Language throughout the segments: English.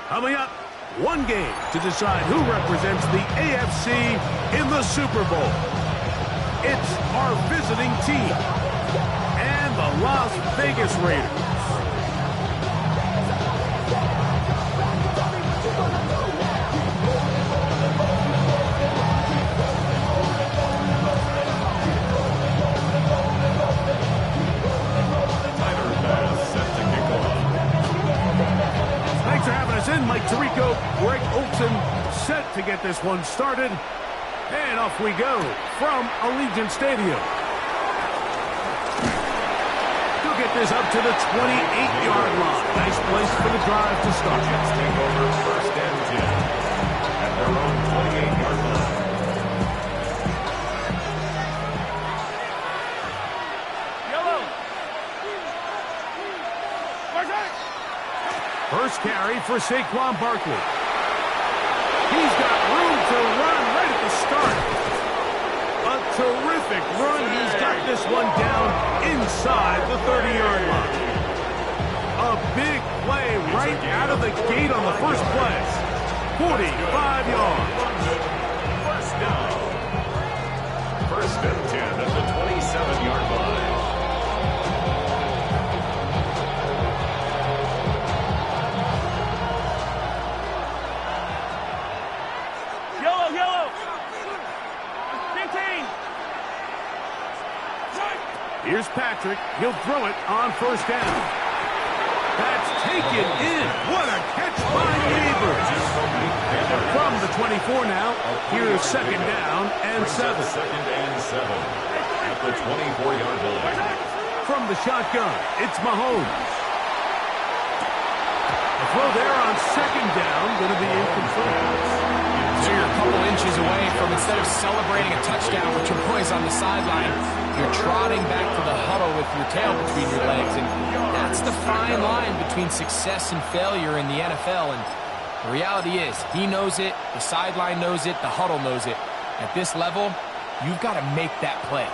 Coming up, one game to decide who represents the AFC in the Super Bowl. It's our visiting team and the Las Vegas Raiders. Thanks for having us in, Mike Tirico, Greg Olson, set to get this one started. And off we go from Allegiant Stadium. He'll get this up to the 28-yard line. Nice place for the drive to start. Take over first and 10 at their own 28-yard line. First carry for Saquon Barkley. He's got room to run right at the start. A terrific run. He's got this one down inside the 30-yard line. A big play right out of the gate on the first play. 45 yards. First down. First and 10 at the 27-yard line. Here's Patrick. He'll throw it on first down. That's taken in. What a catch by Neighbors. From the 24 now, here's second down and 7. Second and 7 at the 24-yard line. From the shotgun, it's Mahomes. The throw there on second down, going to be incomplete. So you're a couple inches away from, instead of celebrating a touchdown with your boys on the sideline, you're trotting back to the huddle with your tail between your legs. And that's the fine line between success and failure in the NFL. And the reality is, he knows it, the sideline knows it, the huddle knows it. At this level, you've got to make that play.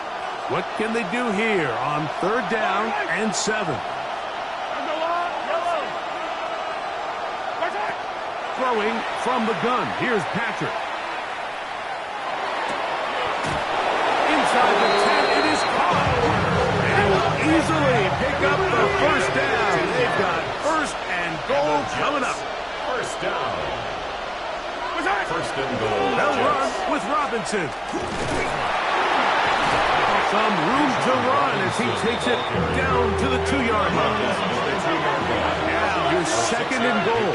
What can they do here on third down and 7? Throwing from the gun. Here's Patrick. Inside the 10, it is caught. They will easily pick up the first down. They've got first and goal coming up. First down. First and goal. They'll run with Robinson. Some room to run as he takes it down to the 2-yard line. Now here's second and goal.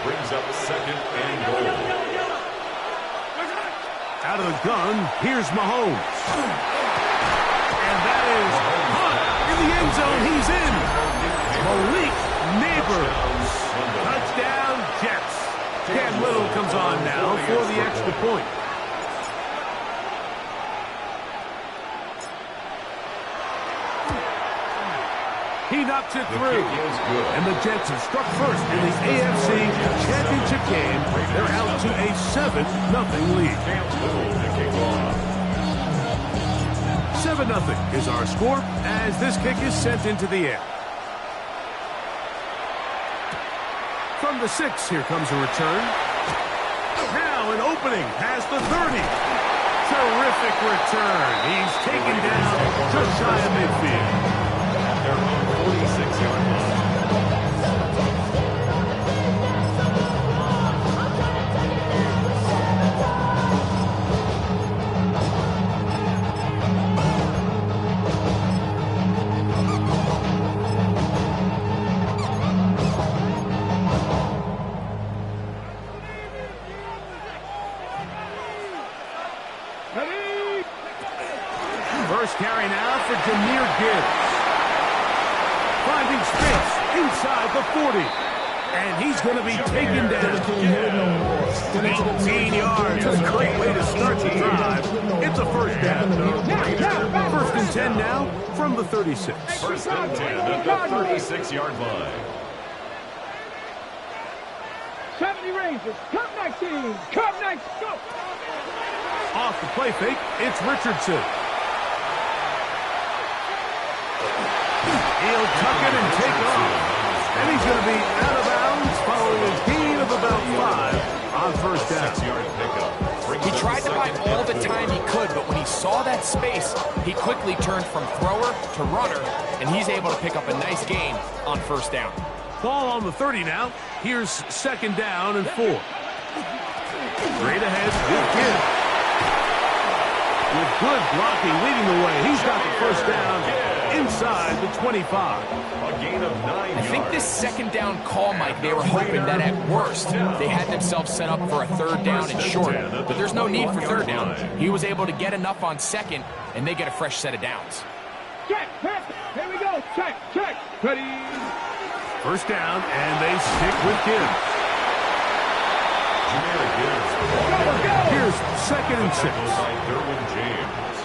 Brings up second and goal. Out of the gun, here's Mahomes. And that is caught in the end zone. He's in. Malik Neighbors. Touchdown, Jets. Cam Little comes on now for the extra point. He knocks it through. And the Jets have struck first in the AFC Championship game. They're out to a 7-0 lead. 7-0 is our score as this kick is sent into the air. From the 6, here comes a return. Now an opening past the 30. Terrific return. He's taken down just shy of midfield. Their own 46-yard line. First carry now for Jahmyr Gibbs. Finding space inside the 40. And he's going to be taken down. 18 yards. A great way to start the drive. It's a first down. First and 10 now from the 36. First and 10 at the 36-yard line. 70 Rangers, come next team, come next, go! Off the play fake, it's Richardson. He'll tuck it and take off. And he's going to be out of bounds following a gain of down. 6-yard pickup. He tried to buy all the time he could, but when he saw that space, he quickly turned from thrower to runner, and he's able to pick up a nice gain on first down. Ball on the 30 now. Here's 2nd down and 4. Straight ahead with Gibbs. With good blocking leading the way. He's got the first down inside the 25. A gain of 9 yards. I think this 2nd down call, Mike, they were hoping that at worst they had themselves set up for a 3rd down and short. But there's no need for 3rd down. He was able to get enough on 2nd, and they get a fresh set of downs. Check, check. Here we go. Check, check. Ready. First down, and they stick with Gibbs. Here's 2nd and 6. By Derwin James.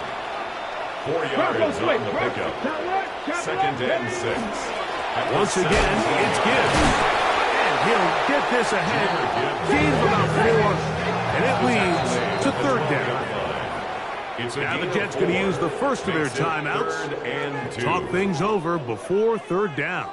4 yards on the pickup. 2nd and 6. Once again, it's Gibbs. And he'll get this ahead. Gain of about 4, and it leads to 3rd down. Now the Jets going to use the first of their timeouts. Talk things over before 3rd down.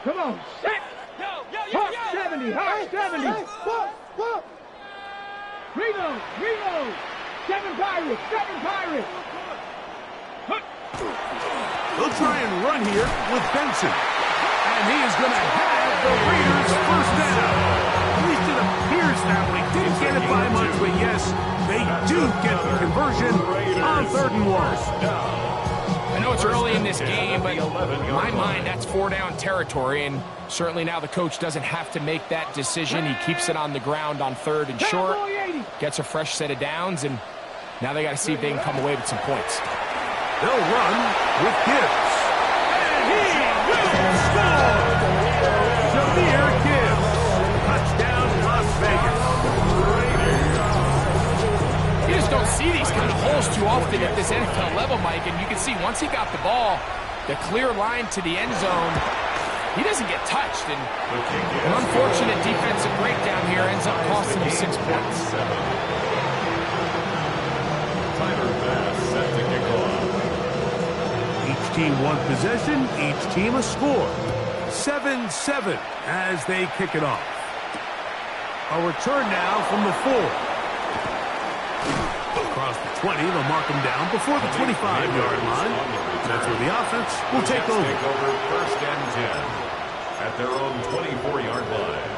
Come on, set! Hot 70, hot 70! Reload! 7 Pirates! They'll try and run here with Benson. And he is going to have the Raiders first down. At least it appears that way. Didn't get it by much, but yes, they do get the conversion on 3rd and 1. I know it's early in this game, but in my mind, that's 4-down territory, and certainly now the coach doesn't have to make that decision. He keeps it on the ground on 3rd and short, gets a fresh set of downs, and now they got to see if they can come away with some points. They'll run with Gibbs. And he will score! Jahmyr Gibbs. Touchdown, Las Vegas. You just don't see these kind of holes too often at this NFL level, Mike, and you can see once he got the ball, the clear line to the end zone, he doesn't get touched, and an unfortunate defensive breakdown here ends up costing him 6 points. Tyler Bass set to kick off. Each team one possession, each team a score. 7-7 as they kick it off. A return now from the 4. Across the 20, they'll mark them down before the 25-yard line. That's where the offense will take over. 1st and 10 at their own 24-yard line.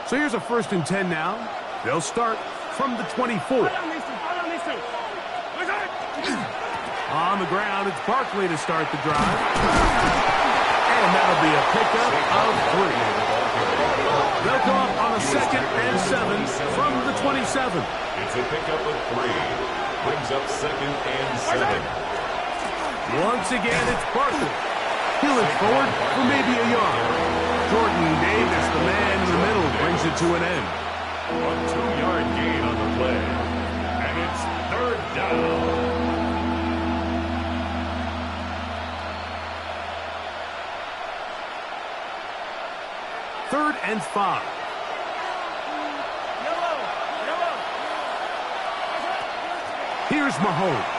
So here's a 1st and 10 now. They'll start from the 24. On the ground, it's Barkley to start the drive. And that'll be a pickup of 3. They'll go up on a 2nd and 7 from the 27. It's a pickup of 3. Brings up 2nd and 7. Once again, it's Barkley. He'll look forward for maybe a yard. Jordan Davis, the man in the middle, brings it to an end. A 2-yard gain on the play. And it's 3rd down. Third and 5. Here's Mahomes.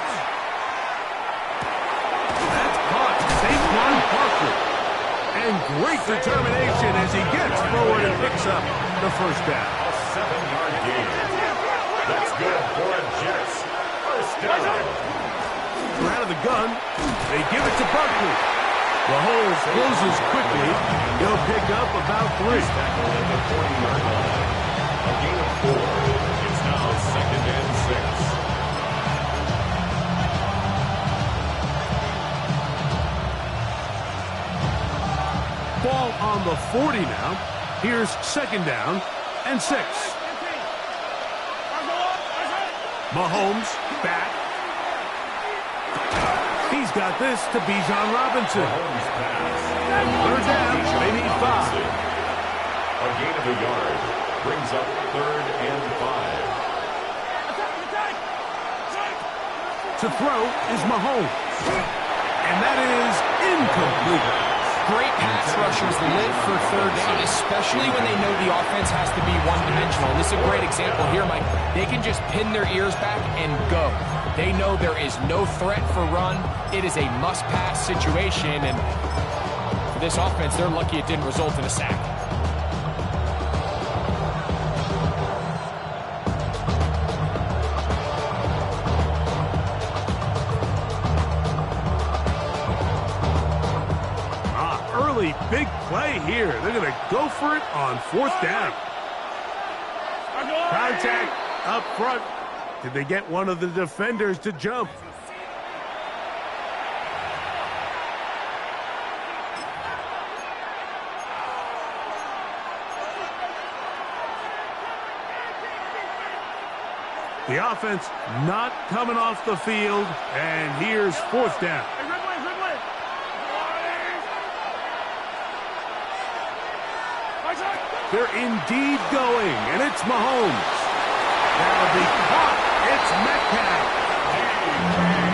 That's caught. Saquon Barkley. And great determination as he gets forward and picks up the first down. A 7-yard gain. That's good for a Jets. First down. We're out of the gun. They give it to Barkley. The hole closes quickly. He'll pick up about 3. Tackle at the 40-yard line. A gain of 4. It's now 2nd and 6. Ball on the 40 now. Here's 2nd down and 6. Mahomes back. He's got this to Bijan Robinson. 3rd down, they need 5. a yard. Brings up 3rd and 5. To throw is Mahomes. And that is incomplete. Great pass rushers live for 3rd down, especially when they know the offense has to be one-dimensional. This is a great example here, Mike. They can just pin their ears back and go. They know there is no threat for run. It is a must-pass situation, and for this offense, they're lucky it didn't result in a sack. Big play here. They're going to go for it on 4th down. Contact up front. Did they get one of the defenders to jump? The offense not coming off the field, and here's 4th down. They're indeed going, and it's Mahomes. That'll be caught. It's Metcalf.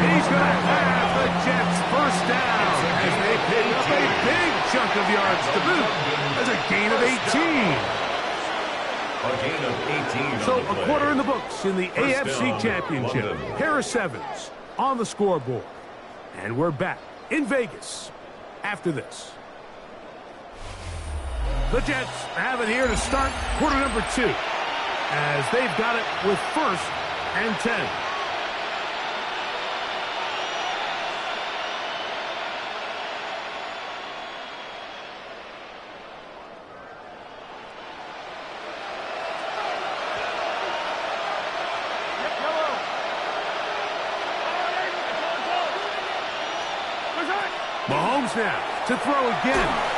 He's going to have the Jets first down as they pick up a big chunk of yards to boot. As a gain of 18. A gain of 18. So a quarter in the books in the AFC Championship. Harris Evans on the scoreboard. And we're back in Vegas after this. The Jets have it here to start quarter number 2 as they've got it with 1st and 10. Mahomes now to throw again.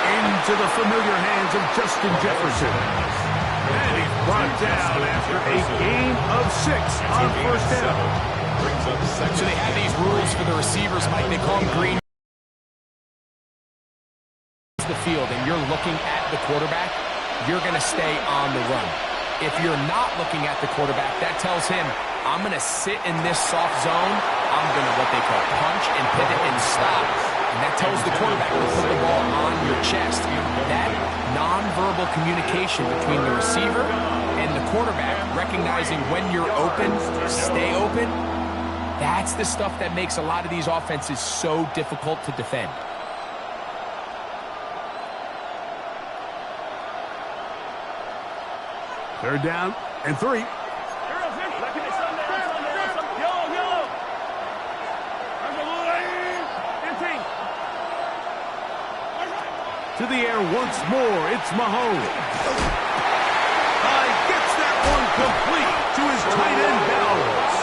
Into the familiar hands of Justin Jefferson. And he's brought down after a gain of 6 on 1st down. So they have these rules for the receivers, Mike. They call them green. The field and you're looking at the quarterback, you're going to stay on the run. If you're not looking at the quarterback, that tells him, I'm going to sit in this soft zone. I'm going to what they call punch and pivot and stop. And that tells the quarterback to put the ball on your chest. That nonverbal communication between the receiver and the quarterback, recognizing when you're open, stay open, that's the stuff that makes a lot of these offenses so difficult to defend. Third down and 3. To the air once more, it's Mahomes. Gets that one complete to his tight end Bowers.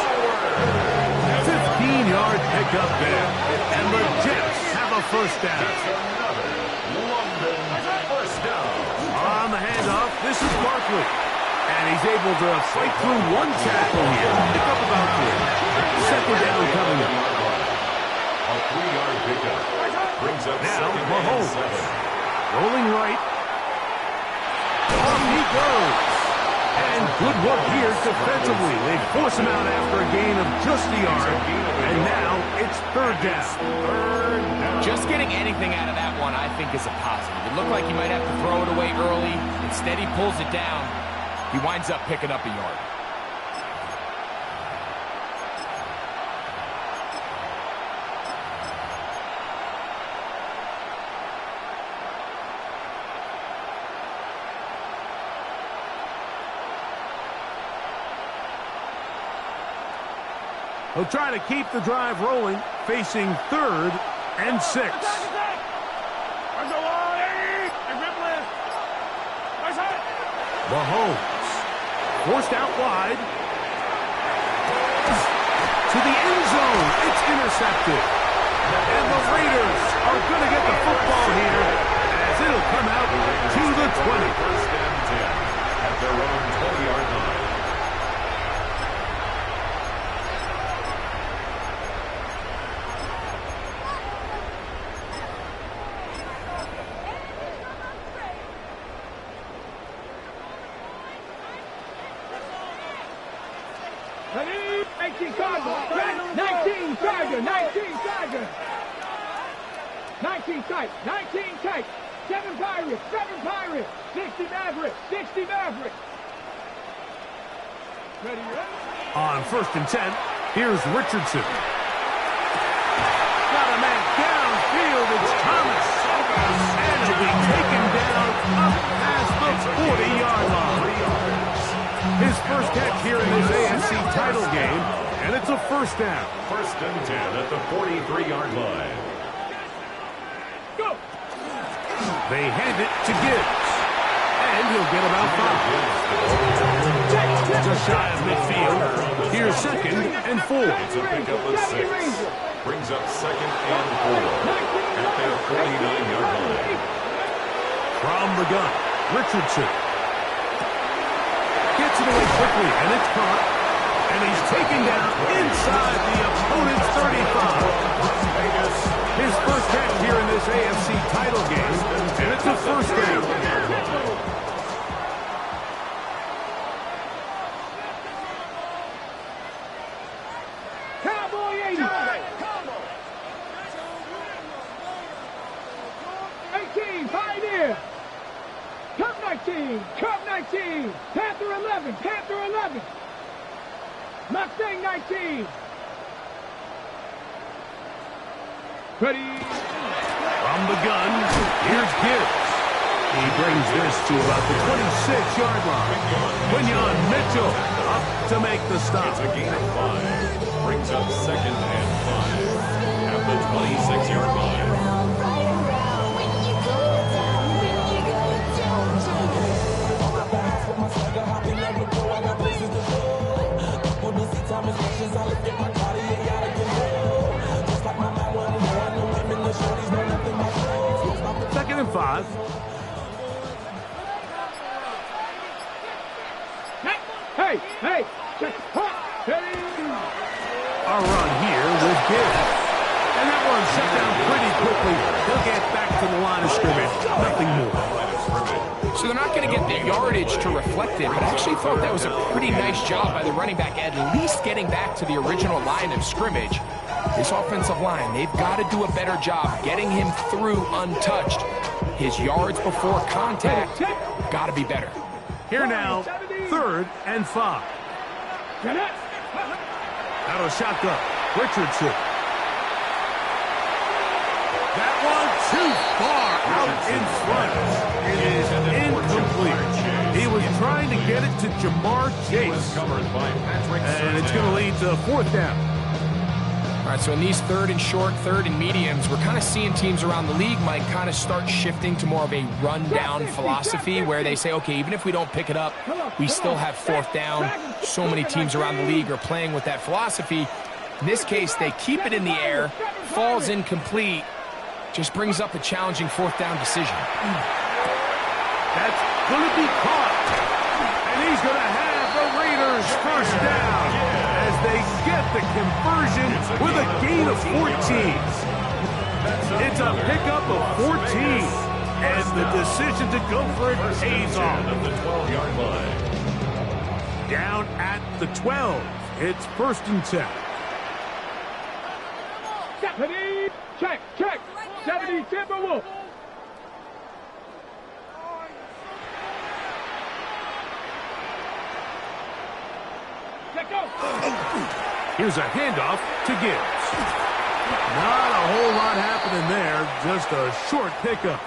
15-yard pickup there. And the Jets have a 1st down. On the handoff, this is Barkley. And he's able to fight through one tackle here. Pick up about 3. 2nd down coming up. A 3-yard pickup. Brings up now 2nd Mahomes. and 7. Rolling right. On he goes. And good work here defensively. They force him out after a gain of just a yard. And now it's 3rd down. Just getting anything out of that one, I think, is a positive. It looked like he might have to throw it away early. Instead, he pulls it down. He winds up picking up a yard. He'll try to keep the drive rolling, facing 3rd and 6. Mahomes forced out wide. To the end zone. It's intercepted. And the Raiders are going to get the football here as it'll come out to the 20. 1st and 10 at their own 20-yard line. 18 Cardinal. 19 Tiger. 19 Tiger. 19 tight. 19 tight. 7 Pirates. 7 Pirates. 60 Mavericks. 60 Mavericks. Ready? On 1st and 10, here's Richardson. Got a man downfield. It's Thomas. And he'll be taken down up past the 40-yard line. His first catch here in this AFC title game, and it's a first down. 1st and 10 at the 43-yard line. Go! They hand it to Gibbs, and he'll get about 5. Just shy of midfield. Here's 2nd and 4. It's a pickup of 6. Brings up 2nd and 4 at their 49-yard line. From the gun, Richardson. Gets it away quickly, and it's caught. And he's taken down inside the opponent's 35. His first catch here in this AFC title game, and it's a first down. Cowboy 80. 18, Pioneer. Cup 19, Cup 19. Panther 11, Panther 11. Mustang 19. Ready. From the gun, here's Gibbs. He brings this to about the 26-yard line. Quinyon Mitchell up to make the stop. It's a gain of 5. Brings up 2nd and 5 at the 26-yard line. Second and 5. Hey, check. Hey. A run here with Gibbs. And that one shut down pretty quickly. He'll get back to the line of scrimmage. Nothing more. So they're not going to get the yardage to reflect it, but I actually thought that was a pretty nice job by the running back, at least getting back to the original line of scrimmage. This offensive line, they've got to do a better job getting him through untouched. His yards before contact got to be better. Here now, 3rd and 5. Out of shotgun, Richardson. That one too far out in front. It is incomplete. He was trying to get it to Jamar Chase. And it's going to lead to 4th down. All right, so in these 3rd and short, 3rd and mediums, we're kind of seeing teams around the league, Mike, kind of start shifting to more of a run-down philosophy where they say, okay, even if we don't pick it up, we still have 4th down. So many teams around the league are playing with that philosophy. In this case, they keep it in the air, falls incomplete, just brings up a challenging 4th down decision. That's going to be caught. And he's going to have the Raiders 1st down as they get the conversion with a gain of 14. It's a pickup of 14. And the decision to go for it pays off. At the 12-yard line. Down at the 12. It's 1st and 10. 70, check. 70 Timberwolf. Let go. Here's a handoff to Gibbs. Not a whole lot happening there, just a short pickup.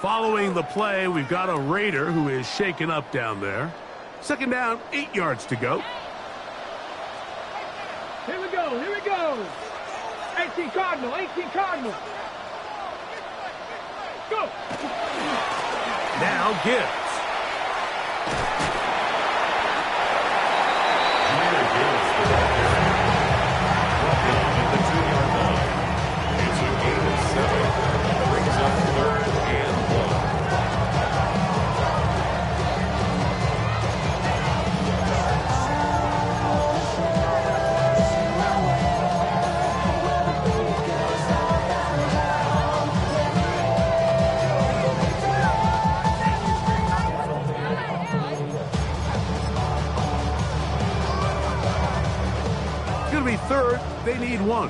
Following the play, we've got a Raider who is shaken up down there. 2nd down, 8 yards to go. Here we go. 18 Cardinal. Go. Now Gibbs. At the 2-yard line. It's a gain of 7. Brings up 3rd and 1. They need one.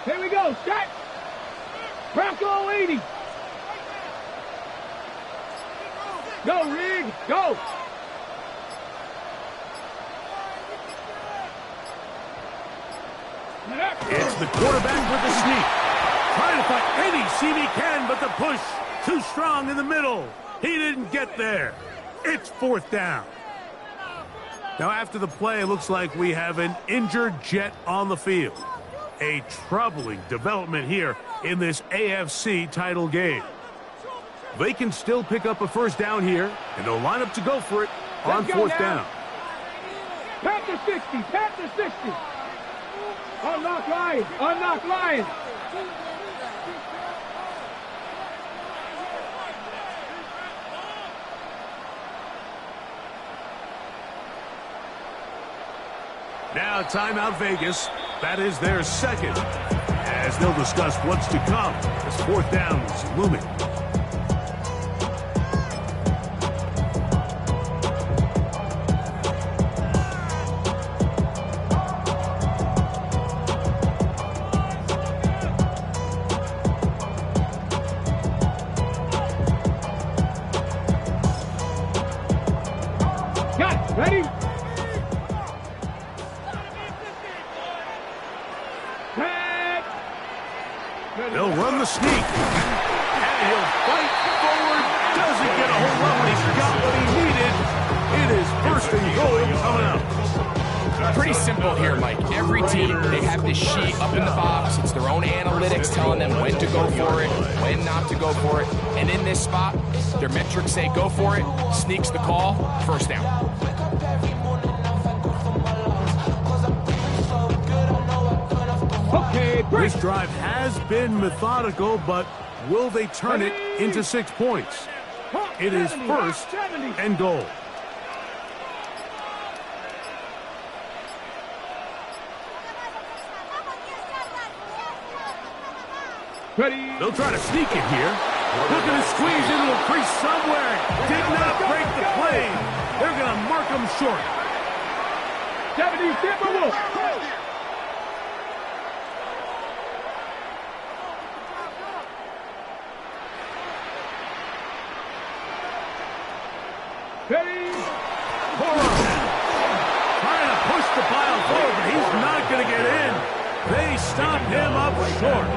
Here we go. Set. Bronco 80. Go, Rig. Go. It's the quarterback with the sneak. Trying to find any seam he can, but the push too strong in the middle. He didn't get there. It's 4th down. Now after the play, it looks like we have an injured Jet on the field. A troubling development here in this AFC title game. They can still pick up a 1st down here, and they'll line up to go for it on 4th down. Panther 60. Panther 60. Unlock Lions. Unlock Lions. Now timeout Vegas. That is their 2nd. As they'll discuss what's to come as 4th down is looming. Ready? They'll run the sneak. And he'll fight forward. Doesn't get a whole lot, but he got what he needed. It is 1st and goal coming up. Pretty simple here, Mike. Every team, they have this sheet up in the box. It's their own analytics telling them when to go for it, when not to go for it. And in this spot, their metrics say go for it, sneaks the call, 1st down. Okay, break. This drive has been methodical, but will they turn it into 6 points? It is 1st and goal. Ready? They'll try to sneak it here. Looking to squeeze into a crease somewhere. Did not break the play. They're going to mark him short. 70 Timberwolves. Ready? Trying to push the pile forward, but he's not going to get in. They stop him up short.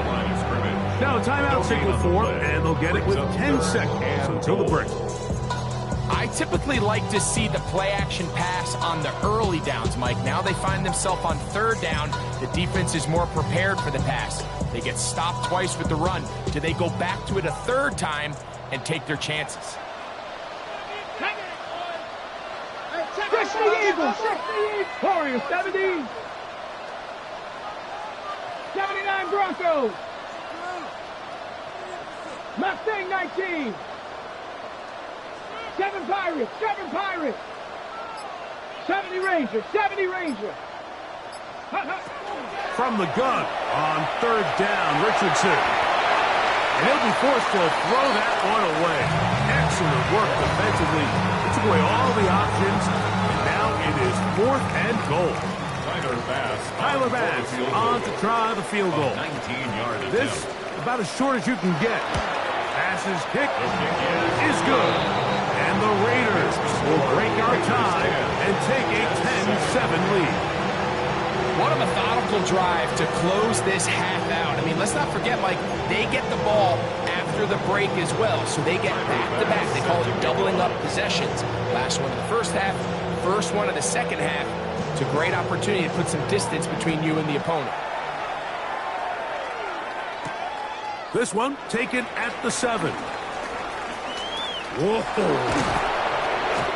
Now timeout signal 4, and they'll get it with 10 seconds until the break. I typically like to see the play action pass on the early downs, Mike. Now they find themselves on 3rd down. The defense is more prepared for the pass. They get stopped twice with the run. Do they go back to it a 3rd time and take their chances? Push the Eagles. Warriors 70. 79 Broncos. Mustang 19. 7 Pirates. 7 Pirates. 70 Rangers. 70 Rangers. From the gun on 3rd down, Richardson. And he'll be forced to throw that one away. Excellent work defensively. Took away all the options, and now it is 4th and goal. Tyler Bass on to try the field goal. 19-yard attempt. This about as short as you can get. Passes kick is good. And the Raiders will break our tie and take a 10-7 lead. What a methodical drive to close this half out. I mean, let's not forget, Mike, they get the ball after the break as well, so they get back-to-back. They call it doubling up possessions. Last one of the 1st half, first one of the 2nd half. It's a great opportunity to put some distance between you and the opponent. This one taken at the 7. Whoa.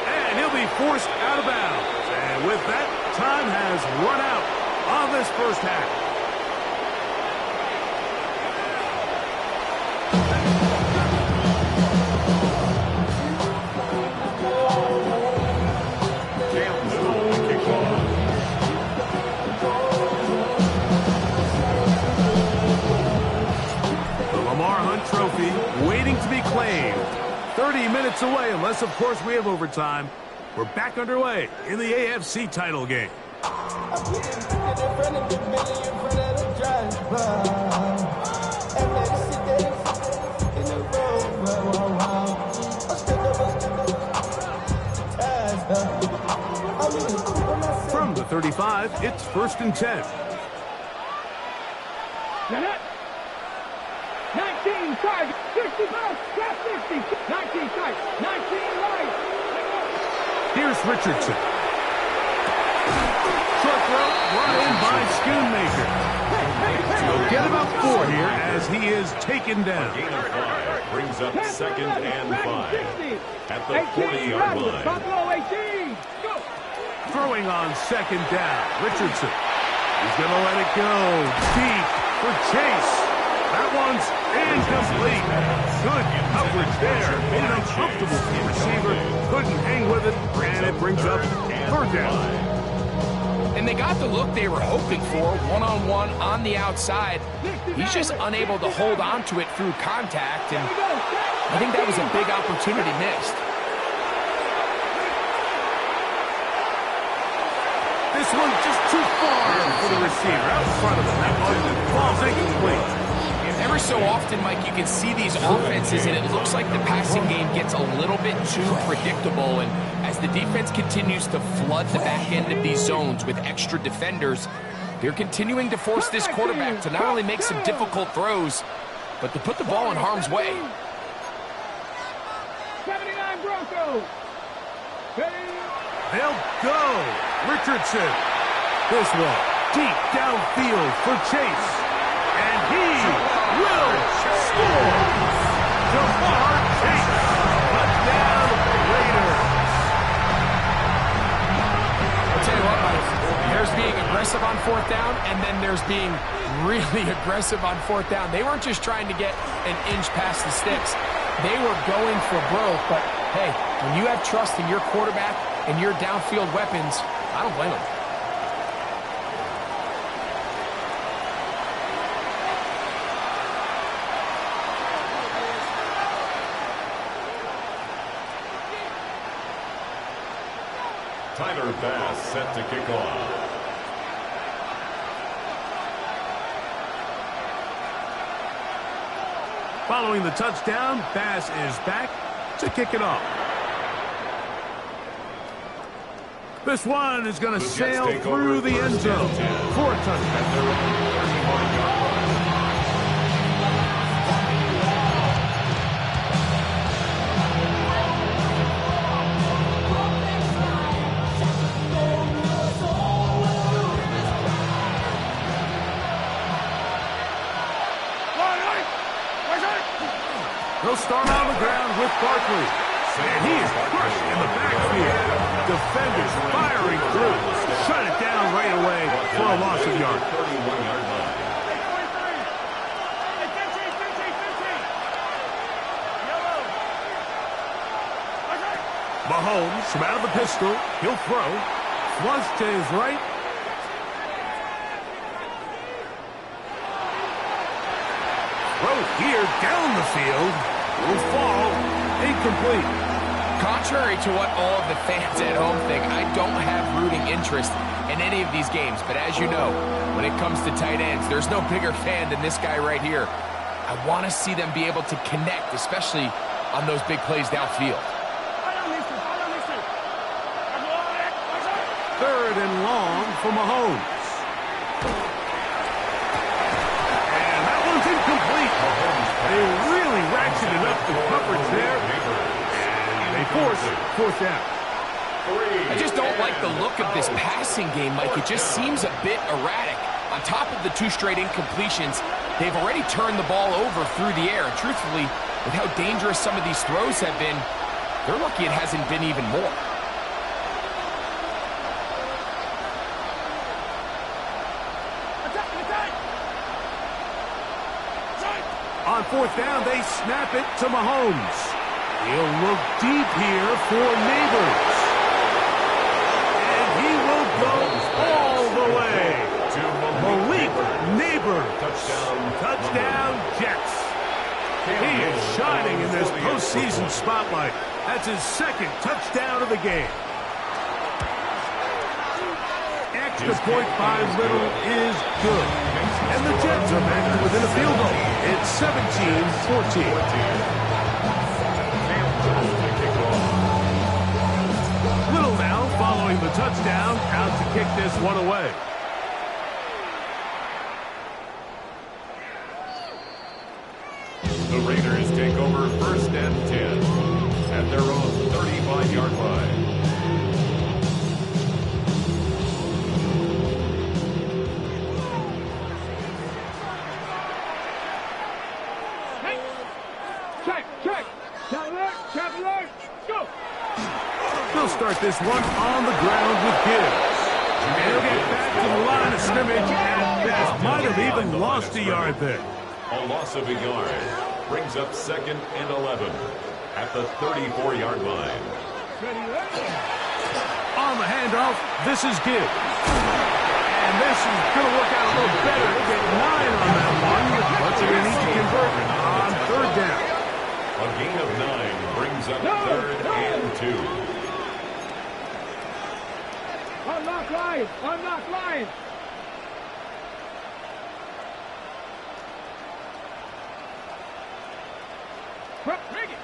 And he'll be forced out of bounds. And with that, time has run out on this 1st half. Trophy waiting to be claimed. 30 minutes away, unless, of course, we have overtime. We're back underway in the AFC title game. From the 35, it's 1st and 10. 19 target, 60 pounds, got 60, 19 tight, 19 right. Here's Richardson. Short throw, brought in by Schoonmaker. He'll get about 4 here as he is taken down. Gain of 5 brings up 2nd and 5 at the 40-yard line. Buffalo 18, go. Throwing on 2nd down, Richardson. He's going to let it go deep for Chase. That one's incomplete. Good coverage there. Made it uncomfortable for the receiver. Couldn't hang with it, and it brings up 3rd down. And they got the look they were hoping for, one-on-one on the outside. He's just unable to hold on to it through contact, and I think that was a big opportunity missed. This one's just too far for the receiver. Out in front of him. That one falls incomplete. Every so often, Mike, you can see these offenses, and it looks like the passing game gets a little bit too predictable. And as the defense continues to flood the back end of these zones with extra defenders, they're continuing to force this quarterback to not only make some difficult throws, but to put the ball in harm's way. 79 Broncos. They'll go. Richardson. This one deep downfield for Chase. And he will score. Jamar Chase. Touchdown Raiders. I'll tell you what, Mike, there's being aggressive on 4th down, and then there's being really aggressive on 4th down. They weren't just trying to get an inch past the sticks. They were going for broke, but hey, when you have trust in your quarterback and your downfield weapons, I don't blame them. Tyler Bass set to kick off. Following the touchdown, Bass is back to kick it off. This one is going to sail through the end zone for a touchdown. He'll start on the ground with Barkley. And he is crushed in the backfield. Defenders firing through. Shut it down right away for a loss of yards. 31-yard line. Mahomes from out of the pistol. He'll throw. Flush to his right. Throw here down the field. Will fall. Incomplete. Contrary to what all of the fans at home think, I don't have rooting interest in any of these games. But as you know, when it comes to tight ends, there's no bigger fan than this guy right here. I want to see them be able to connect, especially on those big plays downfield. 3rd and long for Mahomes. And that one's incomplete. They really ratcheted up the coverage there. And they force 4th down. I just don't like the look of this passing game, Mike. It just seems a bit erratic. On top of the 2 straight incompletions, they've already turned the ball over through the air. And truthfully, with how dangerous some of these throws have been, they're lucky it hasn't been even more. On 4th down, they snap it to Mahomes. He'll look deep here for Neighbors. And he will go all the way. Malik Neighbors. Touchdown Jets. He is shining in this postseason spotlight. That's his 2nd touchdown of the game. extra point by Little is good. And the Jets are back to within a field goal. It's 17-14. Little now following the touchdown, out to kick this one away. The Raiders take over 1st and 10 at their own 35-yard line. They'll start this one on the ground with Gibbs. And he'll get back to the line of scrimmage at best. Might have even lost a yard there. A loss of a yard brings up 2nd and 11 at the 34-yard line. On the handoff, this is Gibbs. And this is going to work out a little better. They get 9 on that one, but they're going to need to convert on 3rd down. A gain of 9 brings up 3rd and 2. Unlock Lions! Unlock Lions! Bring it!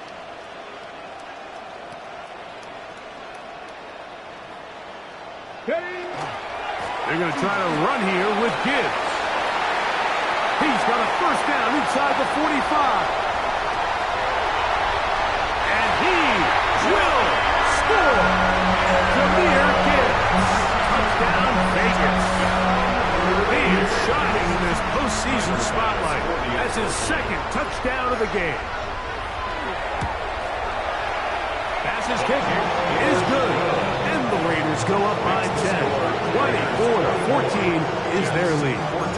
They're going to try to run here with Gibbs. He's got a 1st down inside the 45. And he will score. Jameer Gibbs. Touchdown, Vegas. He is shining in this postseason spotlight. That's his 2nd touchdown of the game. Pass is kicking. Is good. And the Raiders go up by 10. 24-14 is their lead. 14.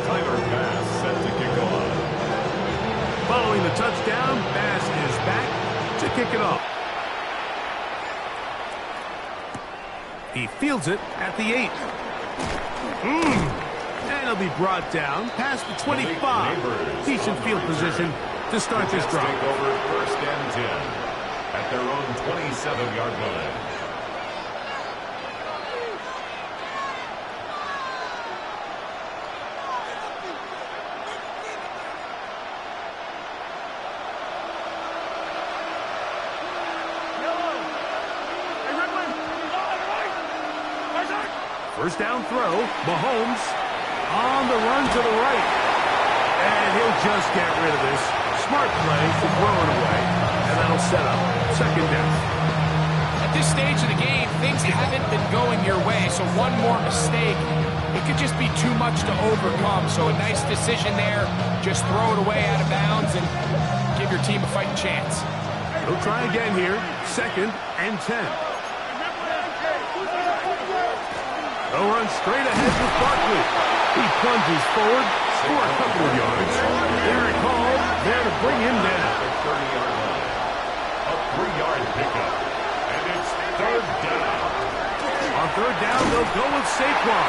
Tyler Bass set to kick off. Following the touchdown, Bass is back to kick it off. He fields it at the 8. And he'll be brought down past the 25. Decent field position to start this drive. Take over 1st and 10 at their own 27-yard line. First down throw, Mahomes on the run to the right. And he'll just get rid of this. Smart play to throw it away. And that'll set up 2nd down. At this stage of the game, things haven't been going your way, so one more mistake, it could just be too much to overcome. So a nice decision there. Just throw it away out of bounds and give your team a fighting chance. He'll try again here. 2nd and 10. They'll run straight ahead with Barkley. He plunges forward for a couple of yards. They're called there to bring him down. 30-yard line. A 3-yard pickup. And it's 3rd down. On 3rd down, they'll go with Saquon.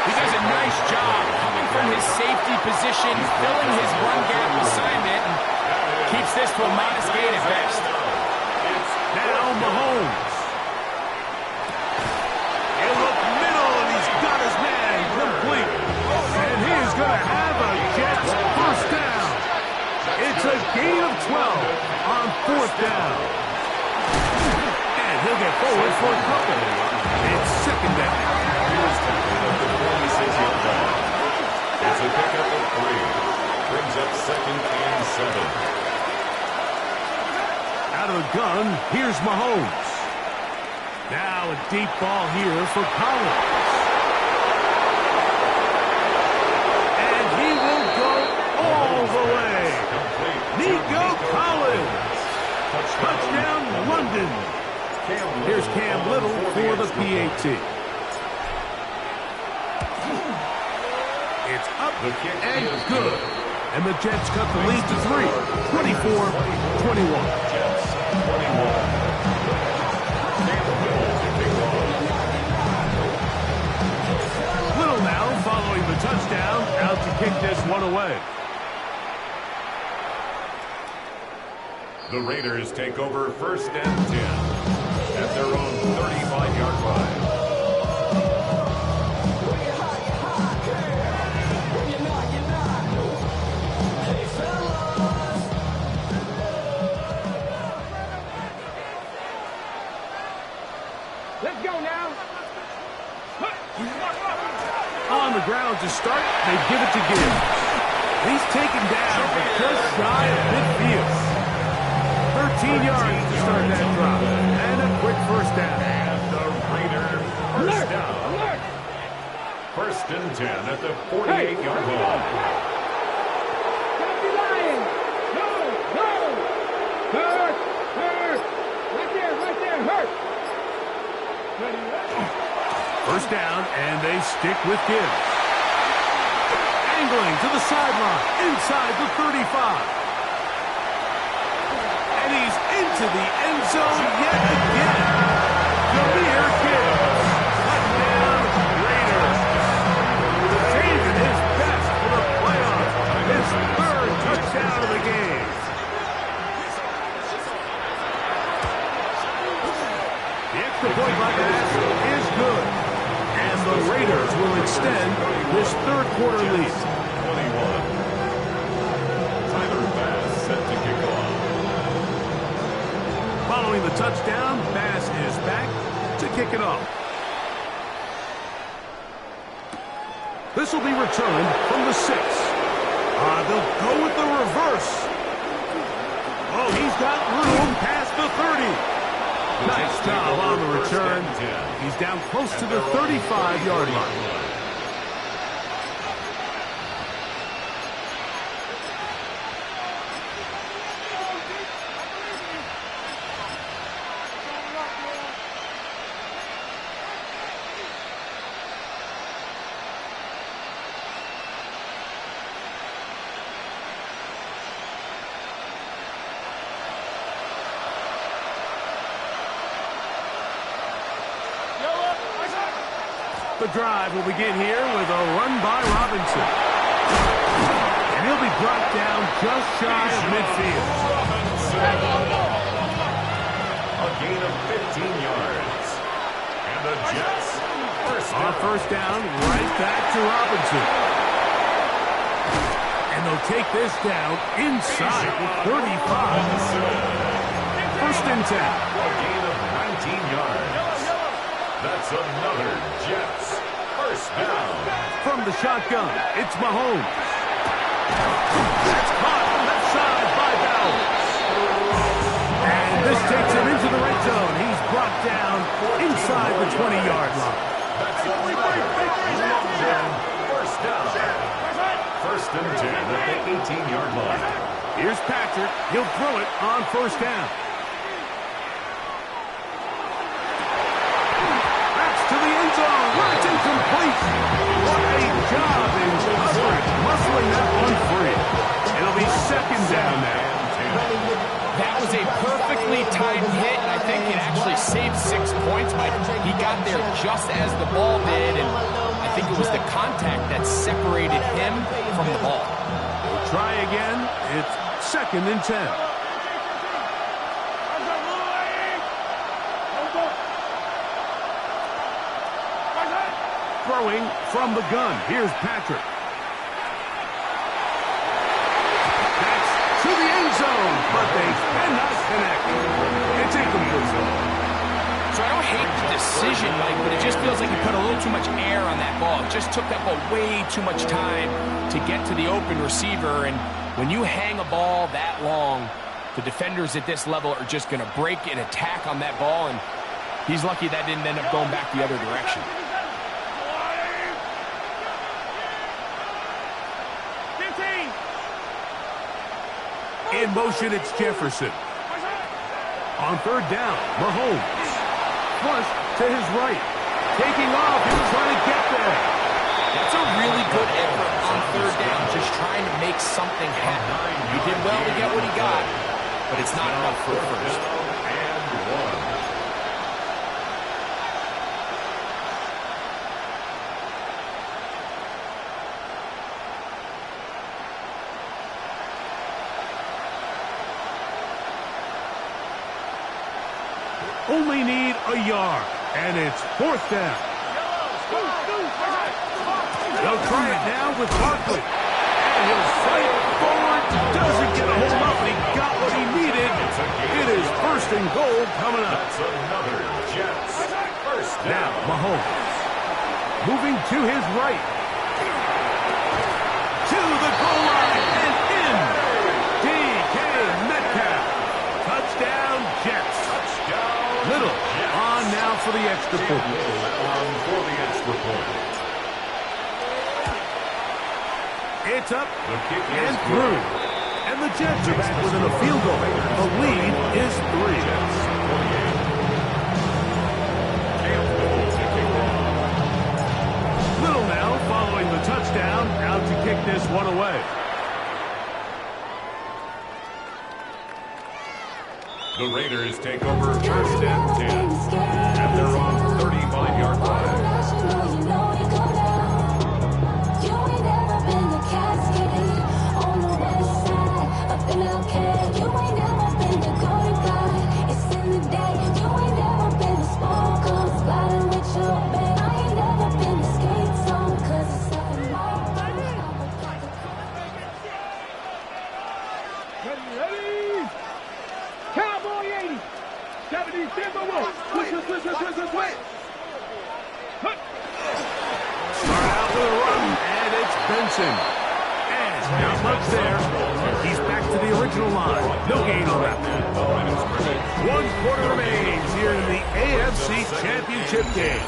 He does a nice job coming from his safety position, filling his run gap assignment, and keeps this to a modest gain at best. Now Mahomes. Going to have a Jets 1st down. It's a gain of 12 on 4th down. And he'll get forward for a couple. It's 2nd down. Here's tackle at the 46-yard line. It's a pickup of 3. Brings up 2nd and 7. Out of the gun, here's Mahomes. Now a deep ball here for Collins. Nico Collins. Touchdown, London. Here's Cam Little for the PAT. It's up and good. And the Jets cut the lead to 3. 24-21. Jets 21. Little now following the touchdown, out to kick this one away. The Raiders take over 1st and 10 at their own 35-yard line. Let's go now. On the ground to start, they give it to Gibbs. He's taken down, but just shy of midfield. 13 yards to start that drive. And a quick first down. And the Raiders first down. Alert. First and 10 at the 48-yard line. Stop the Lions. No. Hurt. Right there, hurt. First down, and they stick with Gibbs. Angling to the sideline, inside the 35. And he's into the end zone yet again. Jameer Gibbs. Touchdown, Raiders. Saving his best for the playoffs. His third touchdown of the game. The extra point by pass is good. And the Raiders will extend this third quarter lead. 21. Tyler Bass set to kick off. Following the touchdown, Bass is back to kick it off. This will be returned from the 6. They'll go with the reverse. Oh, he's got room past the 30. Nice job on the return. He's down close to the 35-yard line. The drive will begin here with a run by Robinson. And he'll be brought down just shy of midfield. A gain of 15 yards. And the Jets first down, right back to Robinson. And they'll take this down inside the 35. First and 10. A gain of 19 yards. That's another Jets first down. From the shotgun, it's Mahomes. That's caught left side by Bowers. And this takes him into the red zone. He's brought down inside the 20-yard line. That's another first down. First and 10 at the 18-yard line. Here's Patrick. He'll throw it on first down. To the end zone, where it's incomplete. What a job in coverage, muscling that one free. It'll be second down now. That was a perfectly timed hit, and I think it actually saved 6 points, but he got there just as the ball did, and I think it was the contact that separated him from the ball. We'll try again. It's second and 10. Throwing from the gun. Here's Patrick. That's to the end zone, but they cannot connect. It's incomplete. So I don't hate the decision, Mike, but it just feels like he put a little too much air on that ball. It just took that ball way too much time to get to the open receiver, and when you hang a ball that long, the defenders at this level are just going to break and attack on that ball, and he's lucky that didn't end up going back the other direction. In motion, it's Jefferson. On third down, Mahomes. Flush to his right. Taking off, he's trying to get there. That's a really good effort on third down, just trying to make something happen. He did well to get what he got, but it's not enough for a first. only need a yard, and it's 4th down. They'll try it now with Barkley. And he'll fight forward, doesn't get a hold up, but he got what he needed. It is 1st and goal coming up. That's another Jets. 1st down. Now, Mahomes. Moving to his right. To the goal line and in. DK Metcalf. Touchdown, Jets. Touchdown. Little Jets. on now for the extra point. On for the extra point. It's up The kick and is through. good. And the Jets are back within a field goal. The lead is 3. Jets 28. Campbell to kick off. Little now following the touchdown, out to kick this one away. The Raiders take over 1st and 10 at their own 35-yard line. Ready? Cowboy 80. 70 Timberwolves. Twist. Start out with a run, and it's Benson. And not much there. He's back to the original line. No gain on that. 1 quarter remains here in the AFC Championship game.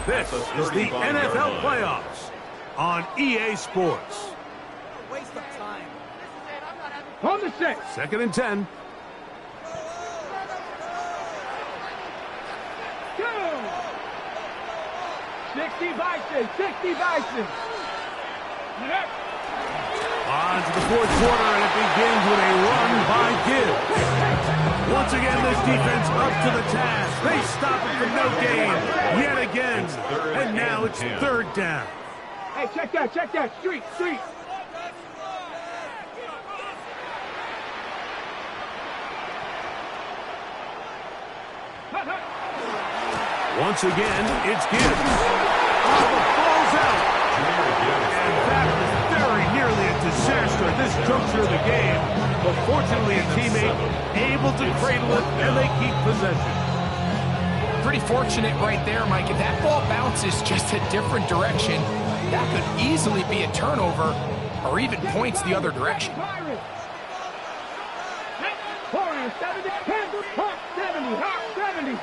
This is the NFL playoffs on EA Sports. Waste of time. On the set. 2nd and 10. Go. 60 Bison. On to the 4th quarter, and it begins with a run by Gibbs. Once again, this defense up to the task. They stop it for no gain yet again. And now it's 3rd down. Hey, check that. Street. Once again, it's Gibbs. Oh, the ball's out. And that was very nearly a disaster at this juncture of the game. But fortunately, a teammate able to cradle it, and they keep possession. Pretty fortunate right there, Mike. If that ball bounces just a different direction, that could easily be a turnover or even points the other direction. 70.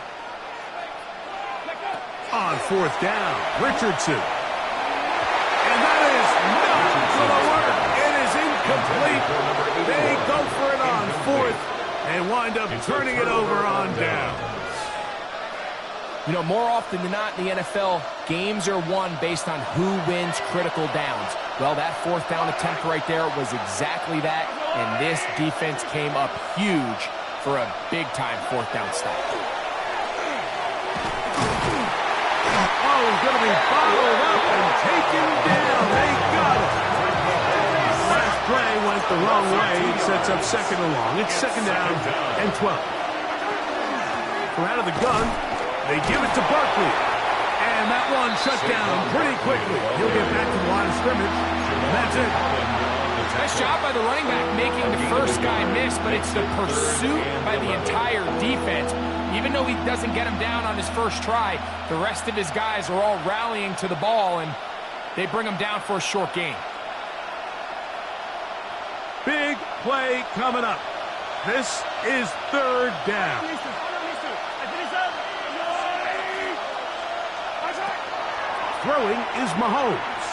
On 4th down, Richardson. And that is not going to work. It is incomplete. They go for it on 4th and wind up turning it over on down. You know, more often than not in the NFL, games are won based on who wins critical downs. Well, that 4th down attempt right there was exactly that, and this defense came up huge for a big-time 4th down stop. Oh, he's going to be followed up and taken down. They got it. Last play went the wrong way. It sets up 2nd and long. It's 2nd down and 12. From out of the gun, they give it to Barkley. And that one shut down pretty quickly. He'll get back to the line of scrimmage. And that's it. Nice job by the running back making the first guy miss, but it's the pursuit by the entire defense. Even though he doesn't get him down on his first try, the rest of his guys are all rallying to the ball, and they bring him down for a short gain. Big play coming up. This is 3rd down. Throwing is Mahomes.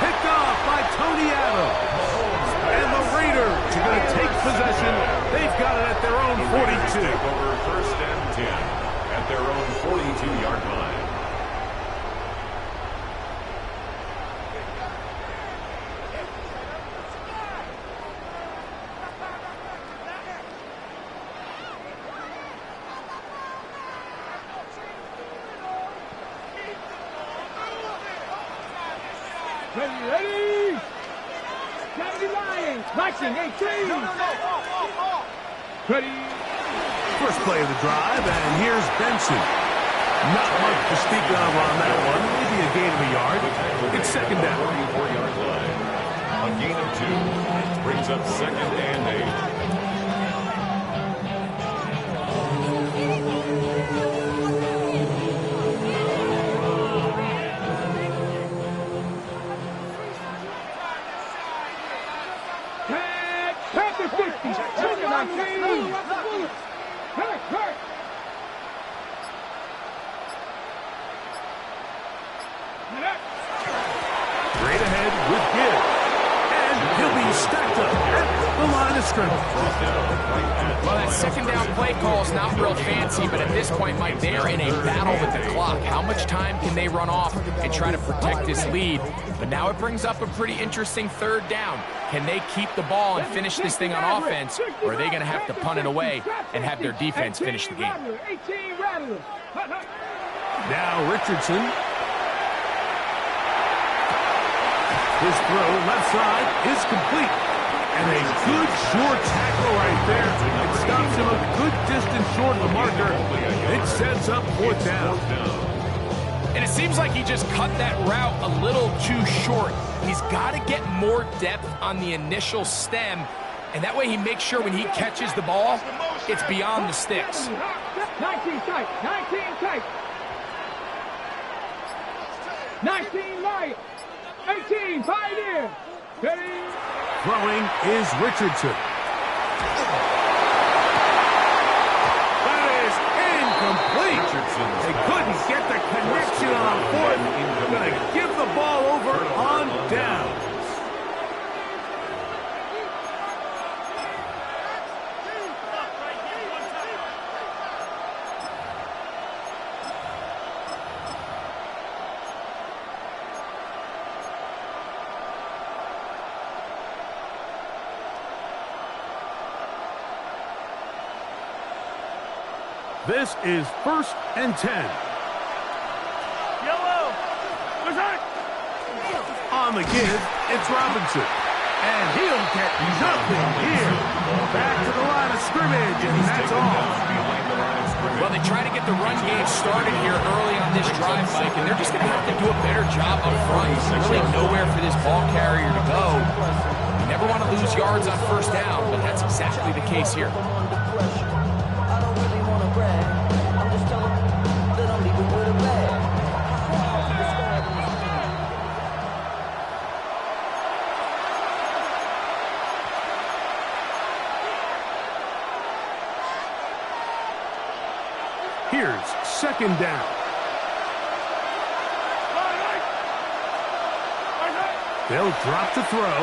Picked off by Tony Adams. And the Raiders are going to take possession. They've got it at their own 42. Take over 1st and 10 at their own 42-yard line. Ready? 70 Lions. Viking 18. Ready. First play of the drive, and here's Benson. Not much to speak of on that one. Maybe a gain of a yard. It's second down. 34-yard line. A gain of 2 brings up 2nd and 8. Packers 50. Hurt. Straight ahead with Gibbs. And he'll be stacked up at the line of scrimmage. Well, that second down play call is not real fancy, but at this point, Mike, they're in a battle with the clock. How much time can they run off and try to protect this lead? But now it brings up a pretty interesting third down. Can they keep the ball and finish this thing on offense, or are they going to have to punt it away and have their defense finish the game? 18 rattlers. Now Richardson. His throw left side is complete. And a good short tackle right there. It stops him a good distance short of the marker. It sets up 4th down. And it seems like he just cut that route a little too short. He's got to get more depth on the initial stem, and that way he makes sure when he catches the ball, it's beyond the sticks. 19 tight. 19 Lions. 18 Pioneers. Throwing is Richardson. That is incomplete. They couldn't get the connection on 4th. Going to give the ball over on down. This is 1st and 10. Yellow. What's that? On the give, it's Robinson. And he'll get nothing here. Back to the line of scrimmage, and that's all. Well, they try to get the run game started here early on this drive, Mike, and they're just going to have to do a better job up front. There's really nowhere for this ball carrier to go. You never want to lose yards on 1st down, but that's exactly the case here. Here's 2nd down. They'll drop to throw.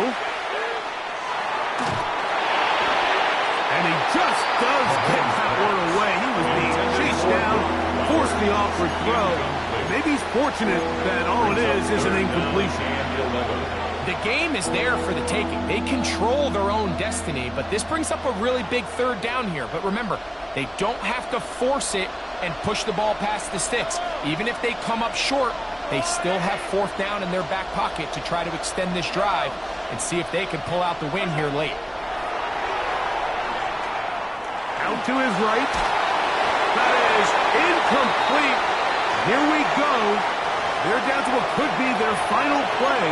And he just does get that one away. He was being chased down, forced the awkward throw. Maybe he's fortunate that all it is an incompletion. The game is there for the taking. They control their own destiny, but this brings up a really big 3rd down here. But remember, they don't have to force it and push the ball past the sticks. Even if they come up short, they still have 4th down in their back pocket to try to extend this drive and see if they can pull out the win here late. Out to his right. That is incomplete. Here we go. They're down to what could be their final play.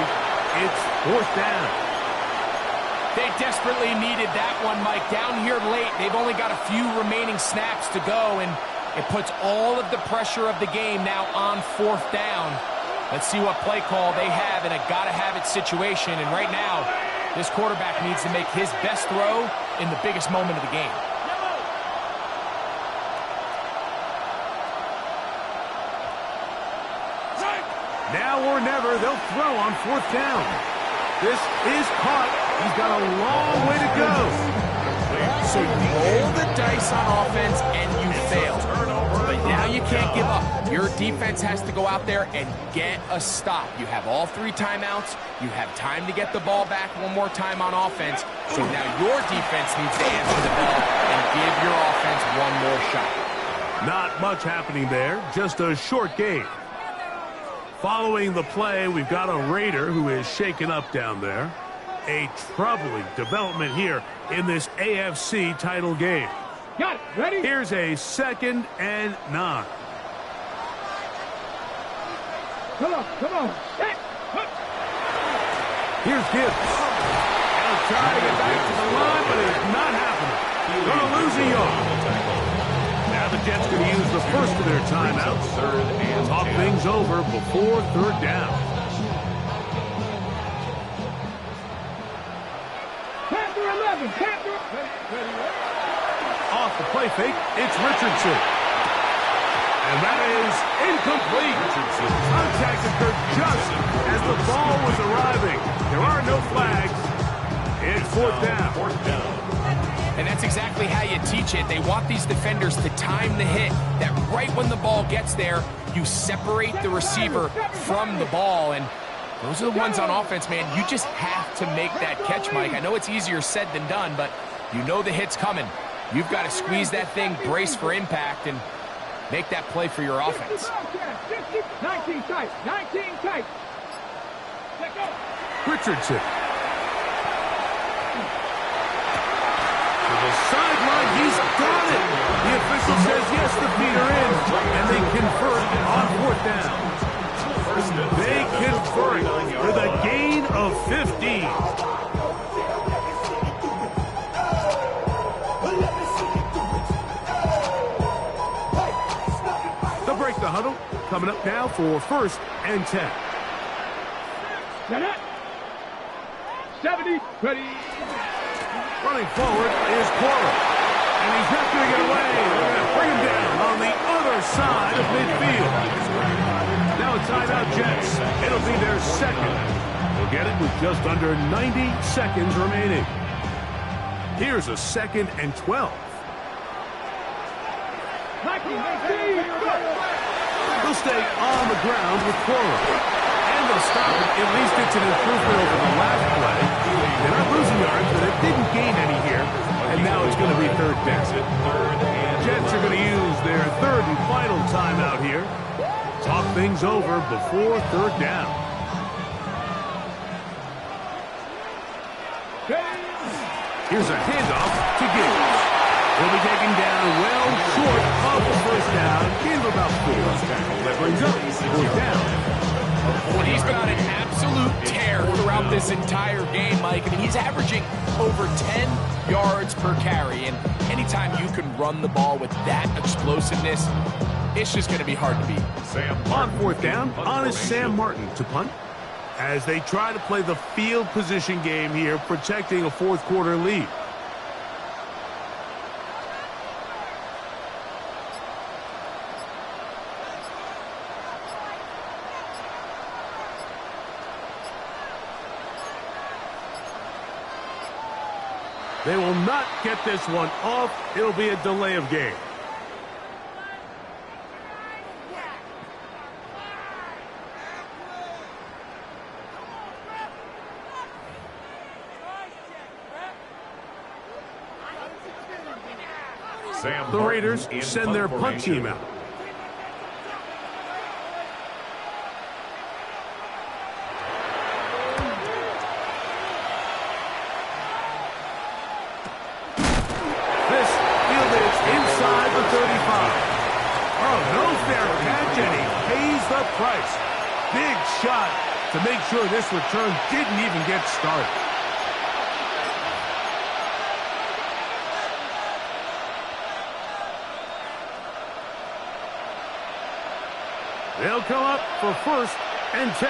It's 4th down. They desperately needed that one, Mike. Down here late, they've only got a few remaining snaps to go, and it puts all of the pressure of the game now on 4th down. Let's see what play call they have in a gotta-have-it situation. And right now, this quarterback needs to make his best throw in the biggest moment of the game. Now or never, they'll throw on 4th down. This is caught. He's got a long way to go. So you roll the dice on offense and you fail. But now you can't give up. Your defense has to go out there and get a stop. You have all 3 timeouts. You have time to get the ball back one more time on offense. So now your defense needs to answer the bell and give your offense one more shot. Not much happening there. Just a short game. Following the play, we've got a Raider who is shaken up down there. A troubling development here in this AFC title game. Got it. Ready? Here's a 2nd and 9. Come on. Set. Here's Gibbs. He'll try to get back to the line, but it's not happening. Going to lose a yard. Now the Jets going to use the first of their timeouts. Talk things over before 3rd down. Panther 11. Panther. Off the play fake, it's Richardson. And that is incomplete. Contact occurred just as the ball was arriving. There are no flags. It's 4th down. And that's exactly how you teach it. They want these defenders to time the hit, that right when the ball gets there, you separate the receiver from the ball. And those are the ones on offense, man. You just have to make that catch, Mike. I know it's easier said than done, but you know the hit's coming. You've got to squeeze that thing, brace for impact, and make that play for your offense. 19 tight. 19 tight. Richardson. To the sideline, he's got it. The official says yes, the feet are in, and they convert on 4th down. They convert with a gain of 15. They'll break the huddle. Coming up now for 1st and 10. Set it. 70. Ready. Running forward is Quora. And he's not going to get away. They're going to bring him down on the other side of midfield. Now a timeout, Jets. It'll be their 2nd. They'll get it with just under 90 seconds remaining. Here's a 2nd and 12. They'll stay on the ground with Quora. And they'll stop it. At least it's an improvement over the last play. They're not losing yards, but it didn't gain any here. And now it's going to be 3rd down. Jets are going to use their 3rd and final timeout here. Talk things over before 3rd down. Here's a handoff to Gibbs. He'll be taken down well short of the 1st down. Gain of about 4. That brings up 4th down. He's been on an absolute tear throughout this entire game, Mike. I mean, he's averaging over 10 yards per carry. And anytime you can run the ball with that explosiveness, it's just going to be hard to beat. On 4th down, on is Sam Martin to punt. As they try to play the field position game here, protecting a 4th quarter lead. They will not get this one off. It'll be a delay of game. The Raiders send their punt team out. This fielded inside the 35. Oh, no fair catch, and he pays the price. Big shot to make sure this return didn't even get started. They'll come up for 1st and 10.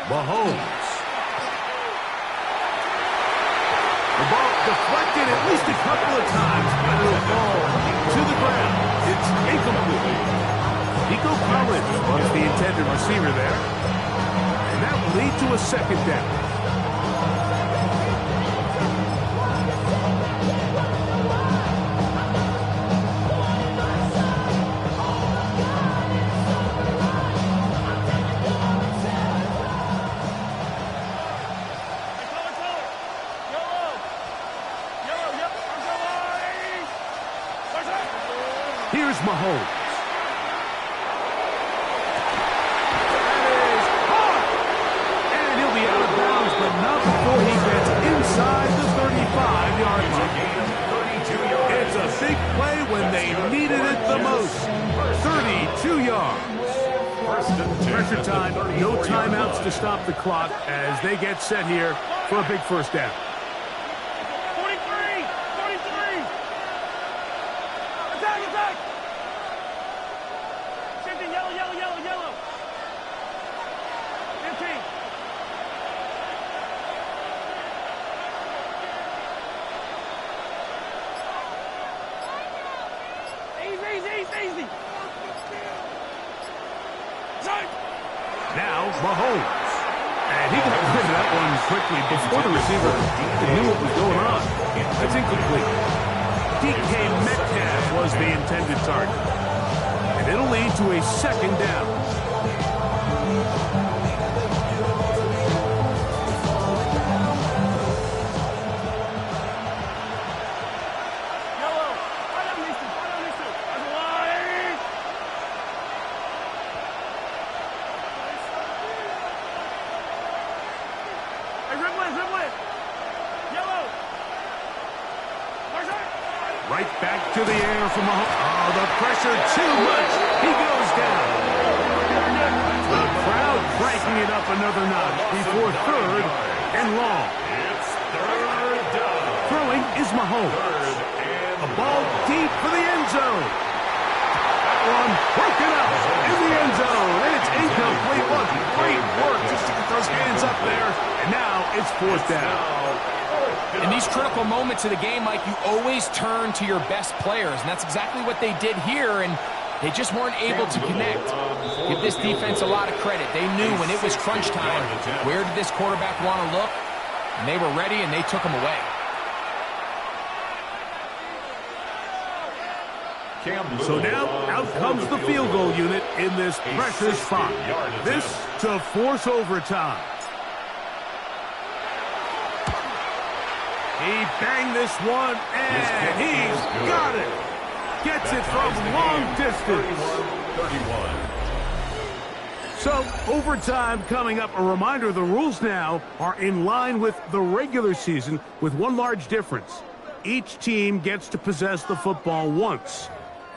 Mahomes. The ball deflected at least a couple of times, but it'll fall to the ground. It's incomplete. Nico Collins was the intended receiver there. And that will lead to a 2nd down. Mahomes. That is hard. And he'll be out of bounds, but not before he gets inside the 35-yard line. It's a big play when they needed it the most. 32 yards. Pressure time, no timeouts to stop the clock as they get set here for a big first down. 43! 43! Attack, attack! Shifting, yellow, yellow, yellow, yellow. 15. Easy. Now, Mahomes. And he got rid of that one quickly before the receiver knew what was going on. That's incomplete. DK Metcalf was the intended target. And it'll lead to a second down. Right back to the air from Mahomes. Oh, the pressure too much. He goes down. The crowd cranking it up another notch before third and long. It's third down. Throwing is Mahomes. A ball deep for the end zone. That one broken up in the end zone. And it's incomplete. What great work just to get those hands up there. And now it's fourth down. In these critical moments of the game, Mike, you always turn to your best players, and that's exactly what they did here, and they just weren't able to connect. Give this defense a lot of credit. They knew when it was crunch time, where did this quarterback want to look, and they were ready, and they took him away. So now, out comes the field goal unit in this pressure spot. This to force overtime. He banged this one, and he's got it. Gets it from long distance. 31. So, overtime coming up. A reminder, the rules now are in line with the regular season with one large difference. Each team gets to possess the football once.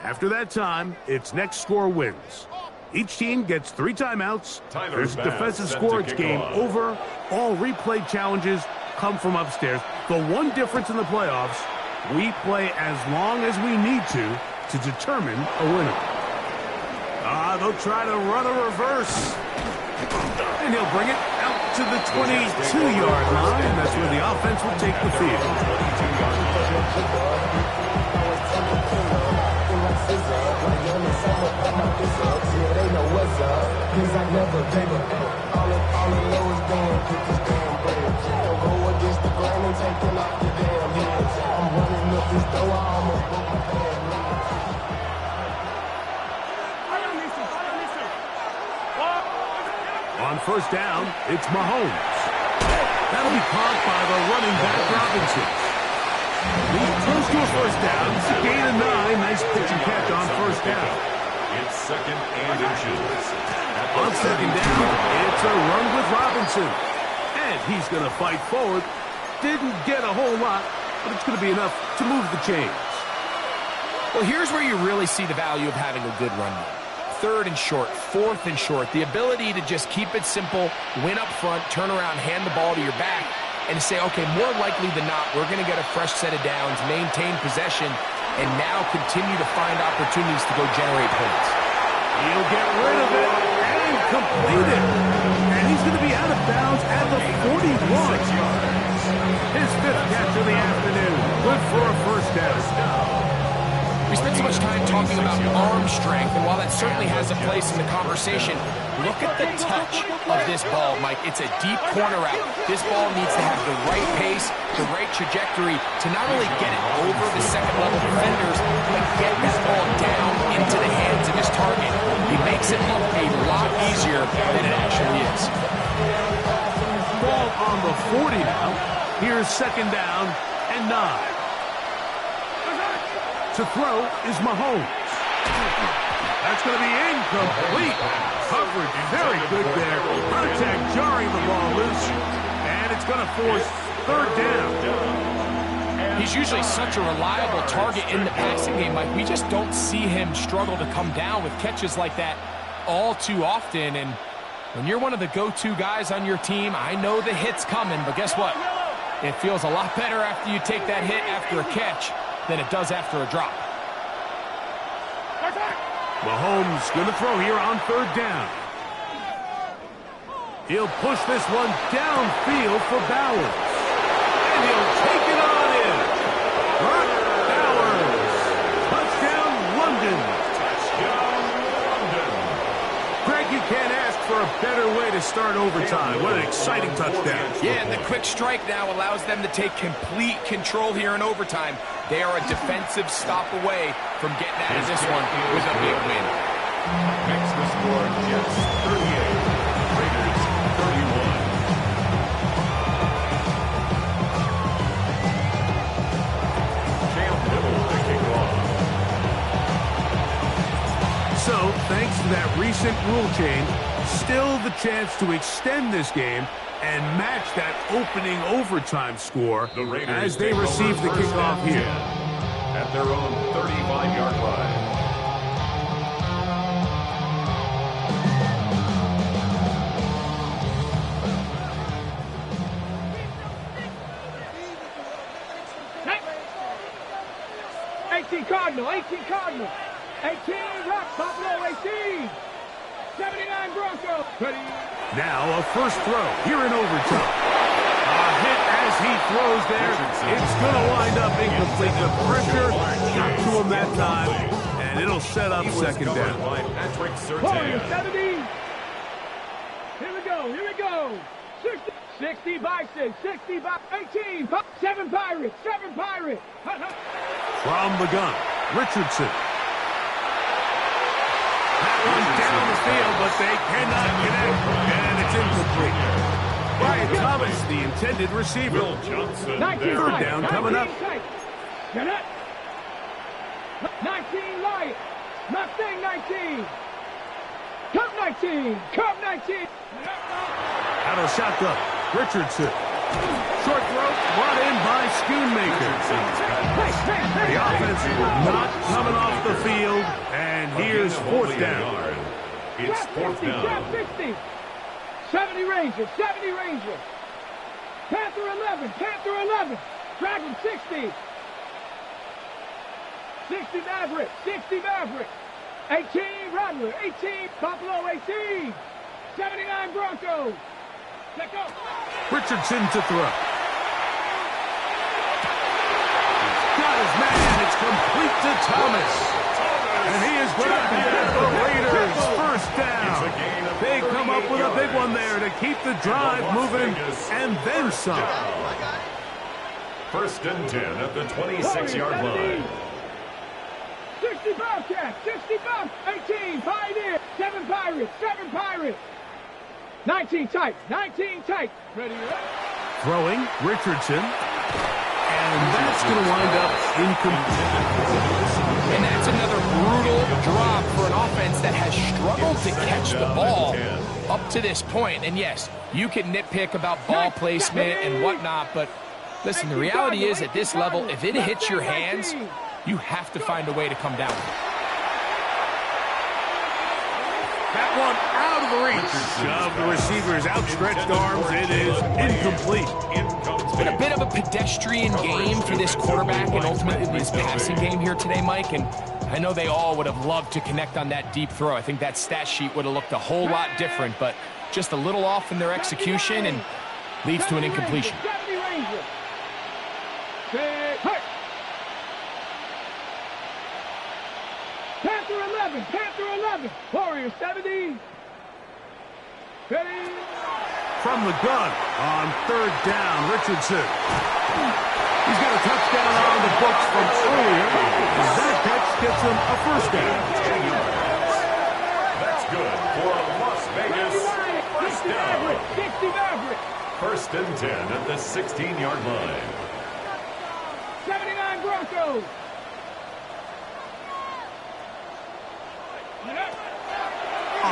After that time, its next score wins. Each team gets 3 timeouts. There's a defensive score. It's game over. All replay challenges come from upstairs. The one difference in the playoffs, we play as long as we need to determine a winner. They'll try to run a reverse. And he'll bring it out to the 22-yard line. That's where the offense will take the field. On first down, it's Mahomes. That'll be caught by the running back, Robinson. He's close to a first down. It's a gain of 9. Nice pitch and catch on first down. It's second and inches. On second down, it's a run with Robinson. And he's going to fight forward. Didn't get a whole lot, but it's going to be enough to move the chains. Well, here's where you really see the value of having a good run game. Third and short, fourth and short. The ability to just keep it simple, win up front, turn around, hand the ball to your back, and say, okay, more likely than not, we're going to get a fresh set of downs, maintain possession, and now continue to find opportunities to go generate points. He'll get rid of it and complete it. And he's going to be out of bounds at the 41. His 5th catch of the afternoon. Good for a first down. We spent so much time talking about arm strength, and while that certainly has a place in the conversation, look at the touch of this ball, Mike. It's a deep corner out. This ball needs to have the right pace, the right trajectory to not only get it over the second-level defenders, but get that ball down into the hands of his target. He makes it look a lot easier than it actually is. Ball on the 40 now. Here's second down and 9. To throw is Mahomes. That's going to be incomplete. Coverage very good there. Contact jarring the ball loose. And it's going to force third down. He's usually such a reliable target in the passing game, Mike. We just don't see him struggle to come down with catches like that all too often. And when you're one of the go-to guys on your team, I know the hit's coming, but guess what? It feels a lot better after you take that hit after a catch than it does after a drop. Mahomes going to throw here on third down. He'll push this one downfield for Bowers. And he'll take it on in. Brock Bowers. Touchdown, London. Touchdown, London. Greg, you can't ask for a better way to start overtime. What an exciting touchdown. Yeah, and the quick strike now allows them to take complete control here in overtime. They are a defensive stop away from getting out of this one with a big win. Makes the score Jets 38, Raiders 31. Cam Newell to kick off. So, thanks to that recent rule change, still the chance to extend this game and match that opening overtime score The Raiders as they take receive over the first kickoff and here. 10 at their own 35-yard line. Cardinal, 18 Cardinal, 18 Rock, Buffalo, 18, 79 Broncos. Now a first throw here in overtime. A hit as he throws there. It's going to wind up incomplete. The pressure got to him that time, and it'll set up second down. By Patrick Warriors, Surtain. 70. Here we go. 60 Bison, 60 by 18, 7 Pirates, 7 Pirates. From the gun, Richardson. That one down the field, but they cannot connect, and it's incomplete. Brian Thomas, the intended receiver. Will Johnson 19 there. Third down coming up. 19 Lions, Mustang 19. Cup 19, Cup 19. Out of shotgun, Richardson. Short throw brought in by Schoonmaker. The offense not coming off the field, and here's fourth down. It's fourth down. 60. 70 Rangers, 70 Rangers. Panther 11. Dragon 60. 60 Maverick, 60 Maverick. 18 Rattler, 18 Buffalo, 18. 79 Broncos. Let go. Richardson to throw. Got his man. It's complete to Thomas. And he is going to get the Raiders first down. They come up with a big one there to keep the drive moving and then some. First and 10 at the 26-yard line. 60 Bobcats, 60 Bobcats, 18 Pioneers, 7 Pirates, 7 Pirates. 19 tight. Ready? Throwing, Richardson. And that's going to wind up incomplete. And that's another brutal drop for an offense that has struggled to catch the ball up to this point. And yes, you can nitpick about ball placement and whatnot, but listen, the reality is at this level, if it hits your hands, you have to find a way to come down. That one out of the reach of the receiver's outstretched arms. It is incomplete. It's been a bit of a pedestrian game for this quarterback and ultimately this passing game here today, Mike. And I know they all would have loved to connect on that deep throw. I think that stat sheet would have looked a whole lot different, but just a little off in their execution and leads to an incompletion. Panther 11. Warriors 70. Ready? From the gun on third down, Richardson. He's got a touchdown on the books from earlier. That catch gets him a first down. That's good for a Las Vegas first down. 60 Maverick. First and 10 at the 16-yard line. 79 Broncos.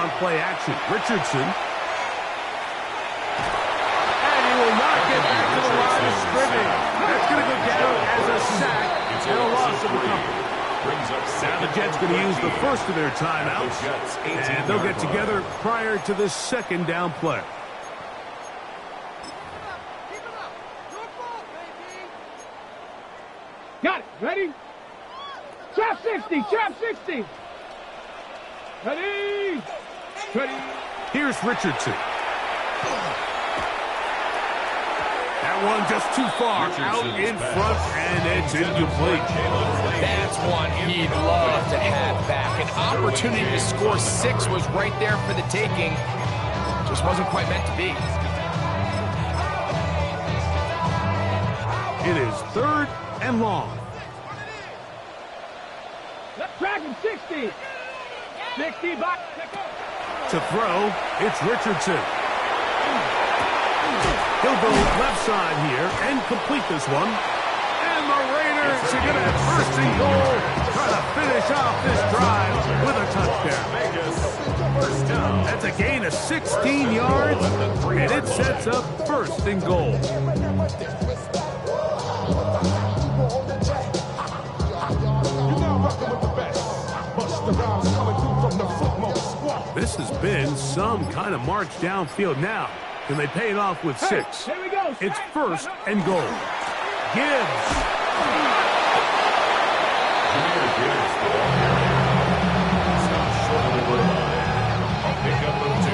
on play action. Richardson. And he will not get back to the line of scrimmage. That's going to go down as a sack and a loss of the company. Now the Jets going to use the first of their timeouts, and they'll get together prior to this second down play. Got it. Ready? Trap 60. Trap 60. Ready. Ready. Here's Richardson. That one just too far out in front, and it's incomplete. That's one he'd love to have back. An opportunity to score 6 was right there for the taking. Just wasn't quite meant to be. It is 3rd and long. Let's track him 60. 60 back. To throw, it's Richardson. He'll go left side here and complete this one. And the Raiders are going to have 1st and goal. Try to finish off this drive with a touchdown. That's a gain of 16 yards, and it sets up 1st and goal. This has been some kind of march downfield now. Can they pay it off with 6? Here we go. It's 1st and goal. Gibbs. Stops short of the goal line. A pickup of 2.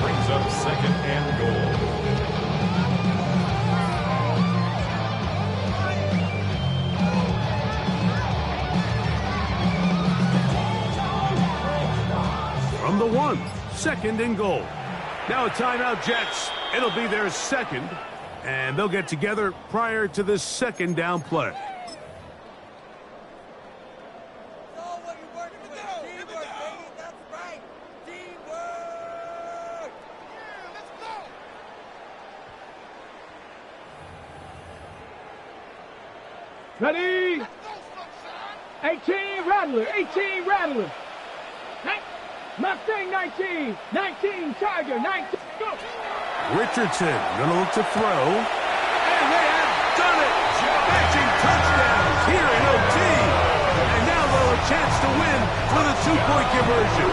Brings up 2nd and goal. From the 1, 2nd and goal. Now a timeout, Jets. It'll be their 2nd, and they'll get together prior to this 2nd down play. What you're working with. Teamwork, baby. That's right. Teamwork. Yeah, let's go. Ready. 18 Rattler. 18 Rattler. Mustang 19. 19 Tiger. 19. Go. Richardson gonna look to throw. And they have done it! Matching touchdowns here in OT. And now they'll have a chance to win with a 2-point conversion.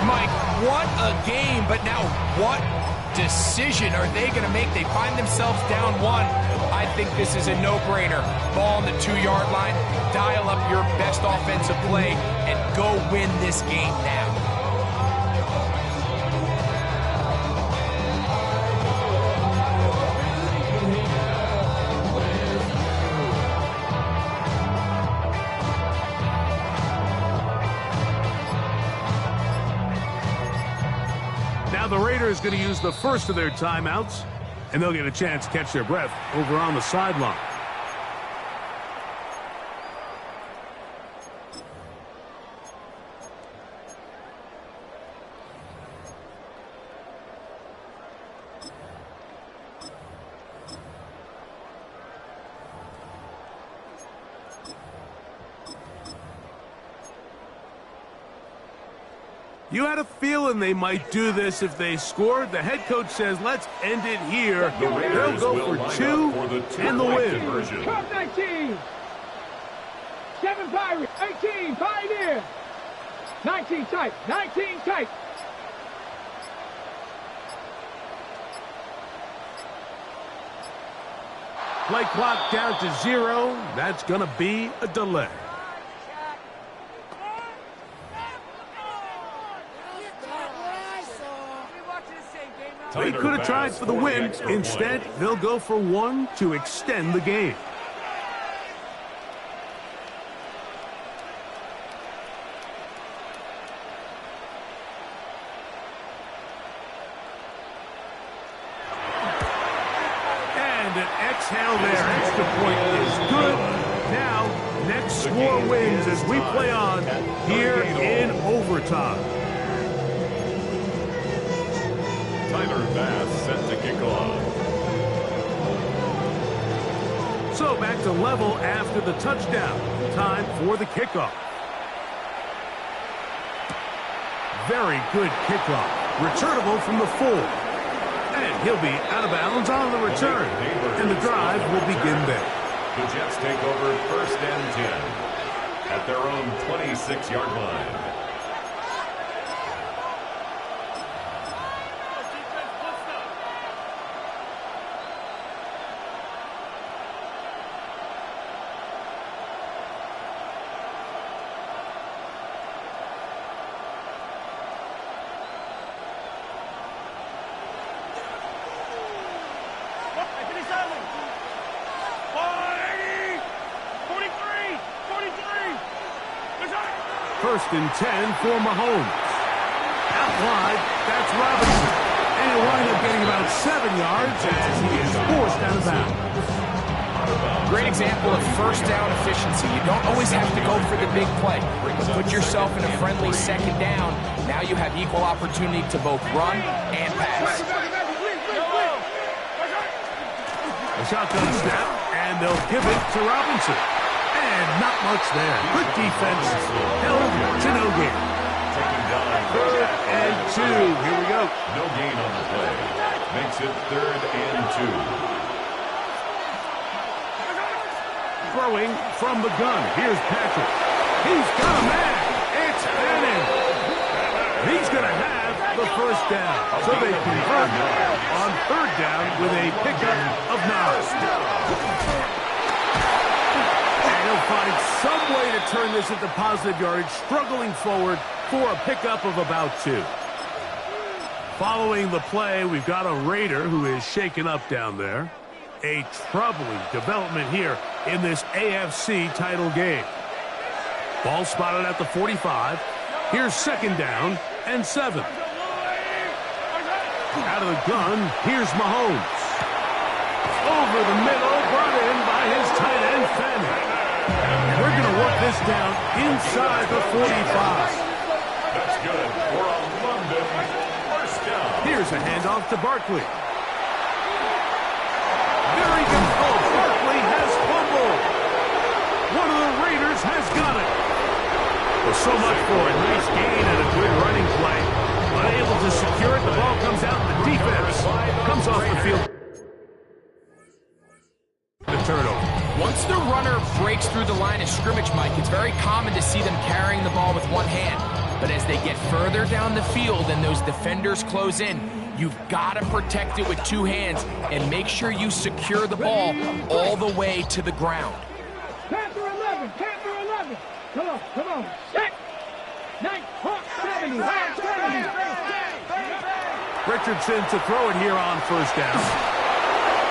Mike, what a game, but now what decision are they going to make? They find themselves down 1. I think this is a no-brainer. Ball on the 2-yard line, dial up your best offensive play, and go win this game now. Now the Raiders going to use the first of their timeouts, and they'll get a chance to catch their breath over on the sideline. You had a feeling they might do this if they scored. The head coach says, let's end it here. They'll go for 2 and the win. Cup 19. 7 Pirates. 18 Pioneer. 19 tight. 19 tight. Play clock down to 0. That's going to be a delay. They could have tried for the win. Instead, they'll go for 1 to extend the game. And an exhale there. Extra point is good. Now, next score wins as we play on here in overtime. Bass set to kick off. So back to level after the touchdown. Time for the kickoff. Very good kickoff. Returnable from the 4. And he'll be out of bounds on the return. And the drive will begin there. The Jets take over first and 10 at their own 26-yard line. First and 10 for Mahomes. Out wide, that's Robinson. And he'll wind up getting about 7 yards as he is forced out of bounds. Great example of first down efficiency. You don't always have to go for the big play. Put yourself in a friendly second down. Now you have equal opportunity to both run and pass. A shotgun snap, and they'll give it to Robinson. And not much there. Good defense. Held to no gain. Taking down Third and 2. Here we go. No gain on the play. Makes it 3rd and 2. Throwing from the gun. Here's Patrick. He's got a man. It's Fanning. He's going to have the first down. So they convert on 3rd down with a pickup of 9. He'll find some way to turn this into positive yardage, struggling forward for a pickup of about 2. Following the play, we've got a Raider who is shaken up down there. A troubling development here in this AFC title game. Ball spotted at the 45. Here's 2nd down and 7. Out of the gun, here's Mahomes. Over the middle, brought in by his tight end, Fanning. We're going to work this down inside the 45. That's good for a London first down. Here's a handoff to Barkley. There he goes. Oh, Barkley has fumbled. One of the Raiders has got it. Well, so much for a nice gain and a good running play. Unable to secure it, the ball comes out, and the defense comes off the field. The turnover. Once the runner breaks through the line of scrimmage, Mike, it's very common to see them carrying the ball with one hand. But as they get further down the field and those defenders close in, you've got to protect it with 2 hands and make sure you secure the ball all the way to the ground. Panther 11, Panther 11. Come on, set. 70, 70. Richardson to throw it here on 1st down.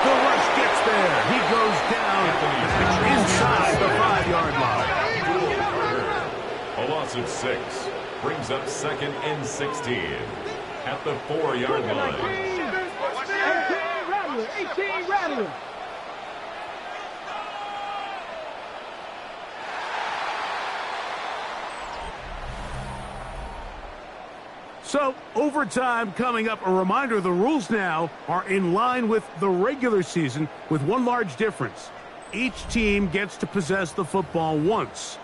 The rush gets there. He goes down inside the 5-yard line. A loss of 6 brings up 2nd and 16 at the 4-yard line. 18 Rattler. So, overtime coming up. A reminder, the rules now are in line with the regular season with one large difference. Each team gets to possess the football once.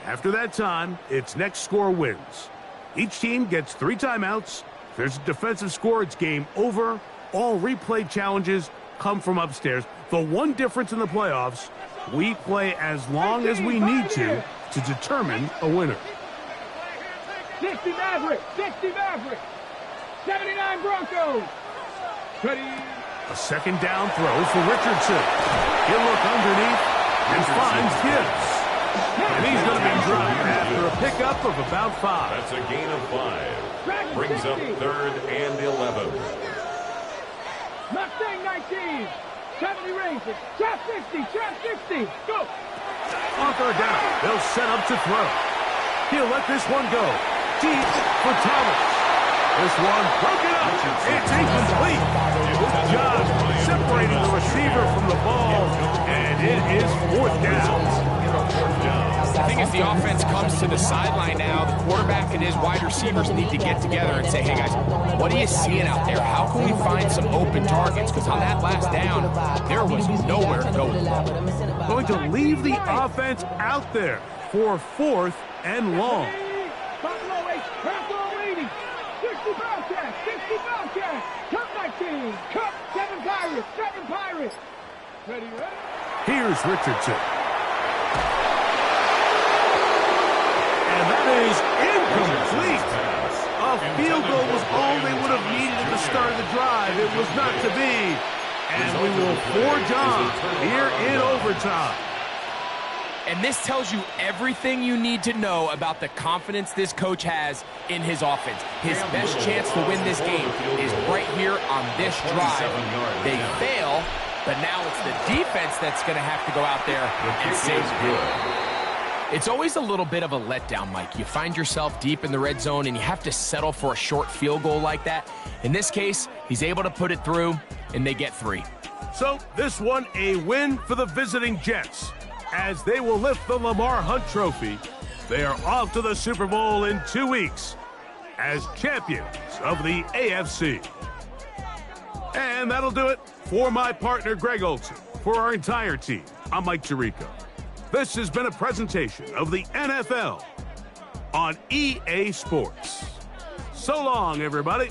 After that time, its next score wins. Each team gets 3 timeouts. If there's a defensive score, it's game over. All replay challenges come from upstairs. The one difference in the playoffs, we play as long as we need to determine a winner. 60 Maverick, 79 Broncos. Ready. A 2nd down throw for Richardson. He'll look underneath and finds Gibbs. And he's going to be dropped after a pickup of about 5. That's a gain of 5. Brings up 3rd and 11. Mustang 19. 70 Rangers. Trap 60. Go. On 3rd down, they'll set up to throw. He'll let this one go. Deep for Thomas. This one broken up. It's incomplete. Good job separating the receiver from the ball. And it is 4th down. The thing is, the offense comes to the sideline now. The quarterback and his wide receivers need to get together and say, hey, guys, what are you seeing out there? How can we find some open targets? Because on that last down, there was nowhere to go with the ball. Going to leave the offense out there for 4th and long. Buffalo 80. Here's Richardson. And that is incomplete. A field goal was all they would have needed at the start of the drive. It was not to be. And we will forge on here in overtime. And this tells you everything you need to know about the confidence this coach has in his offense. His best chance to win this game is right here on this drive. They fail, but now it's the defense that's going to have to go out there and save it. It's always a little bit of a letdown, Mike. You find yourself deep in the red zone, and you have to settle for a short field goal like that. In this case, he's able to put it through, and they get 3. So this one a win for the visiting Jets, as they will lift the Lamar Hunt Trophy. They are off to the Super Bowl in 2 weeks as champions of the AFC. And that'll do it for my partner, Greg Olson. For our entire team, I'm Mike Tirico. This has been a presentation of the NFL on EA Sports. So long, everybody.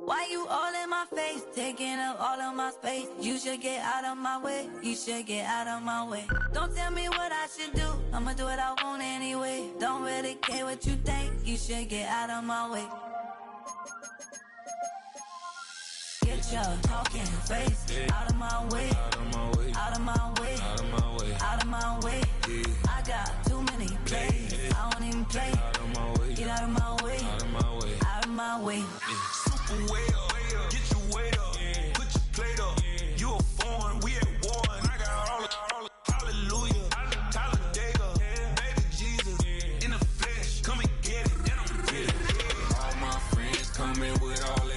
Why you all in my face, taking up all of my space? You should get out of my way, you should get out of my way. Don't tell me what I should do, I'ma do what I want anyway. Don't really care what you think, you should get out of my way. Get your talking face out of my way, out of my way, out of my way, out of my way, out of my way. I got too many plays, I don't even play. Get out of my way, out of my way, out of my way. Way up, get your weight up, put your plate up. You a foreign, we at war, and I got all the hallelujah, Talladega, baby Jesus, in the flesh, come and get it, and I'm with it. All my friends coming with all that.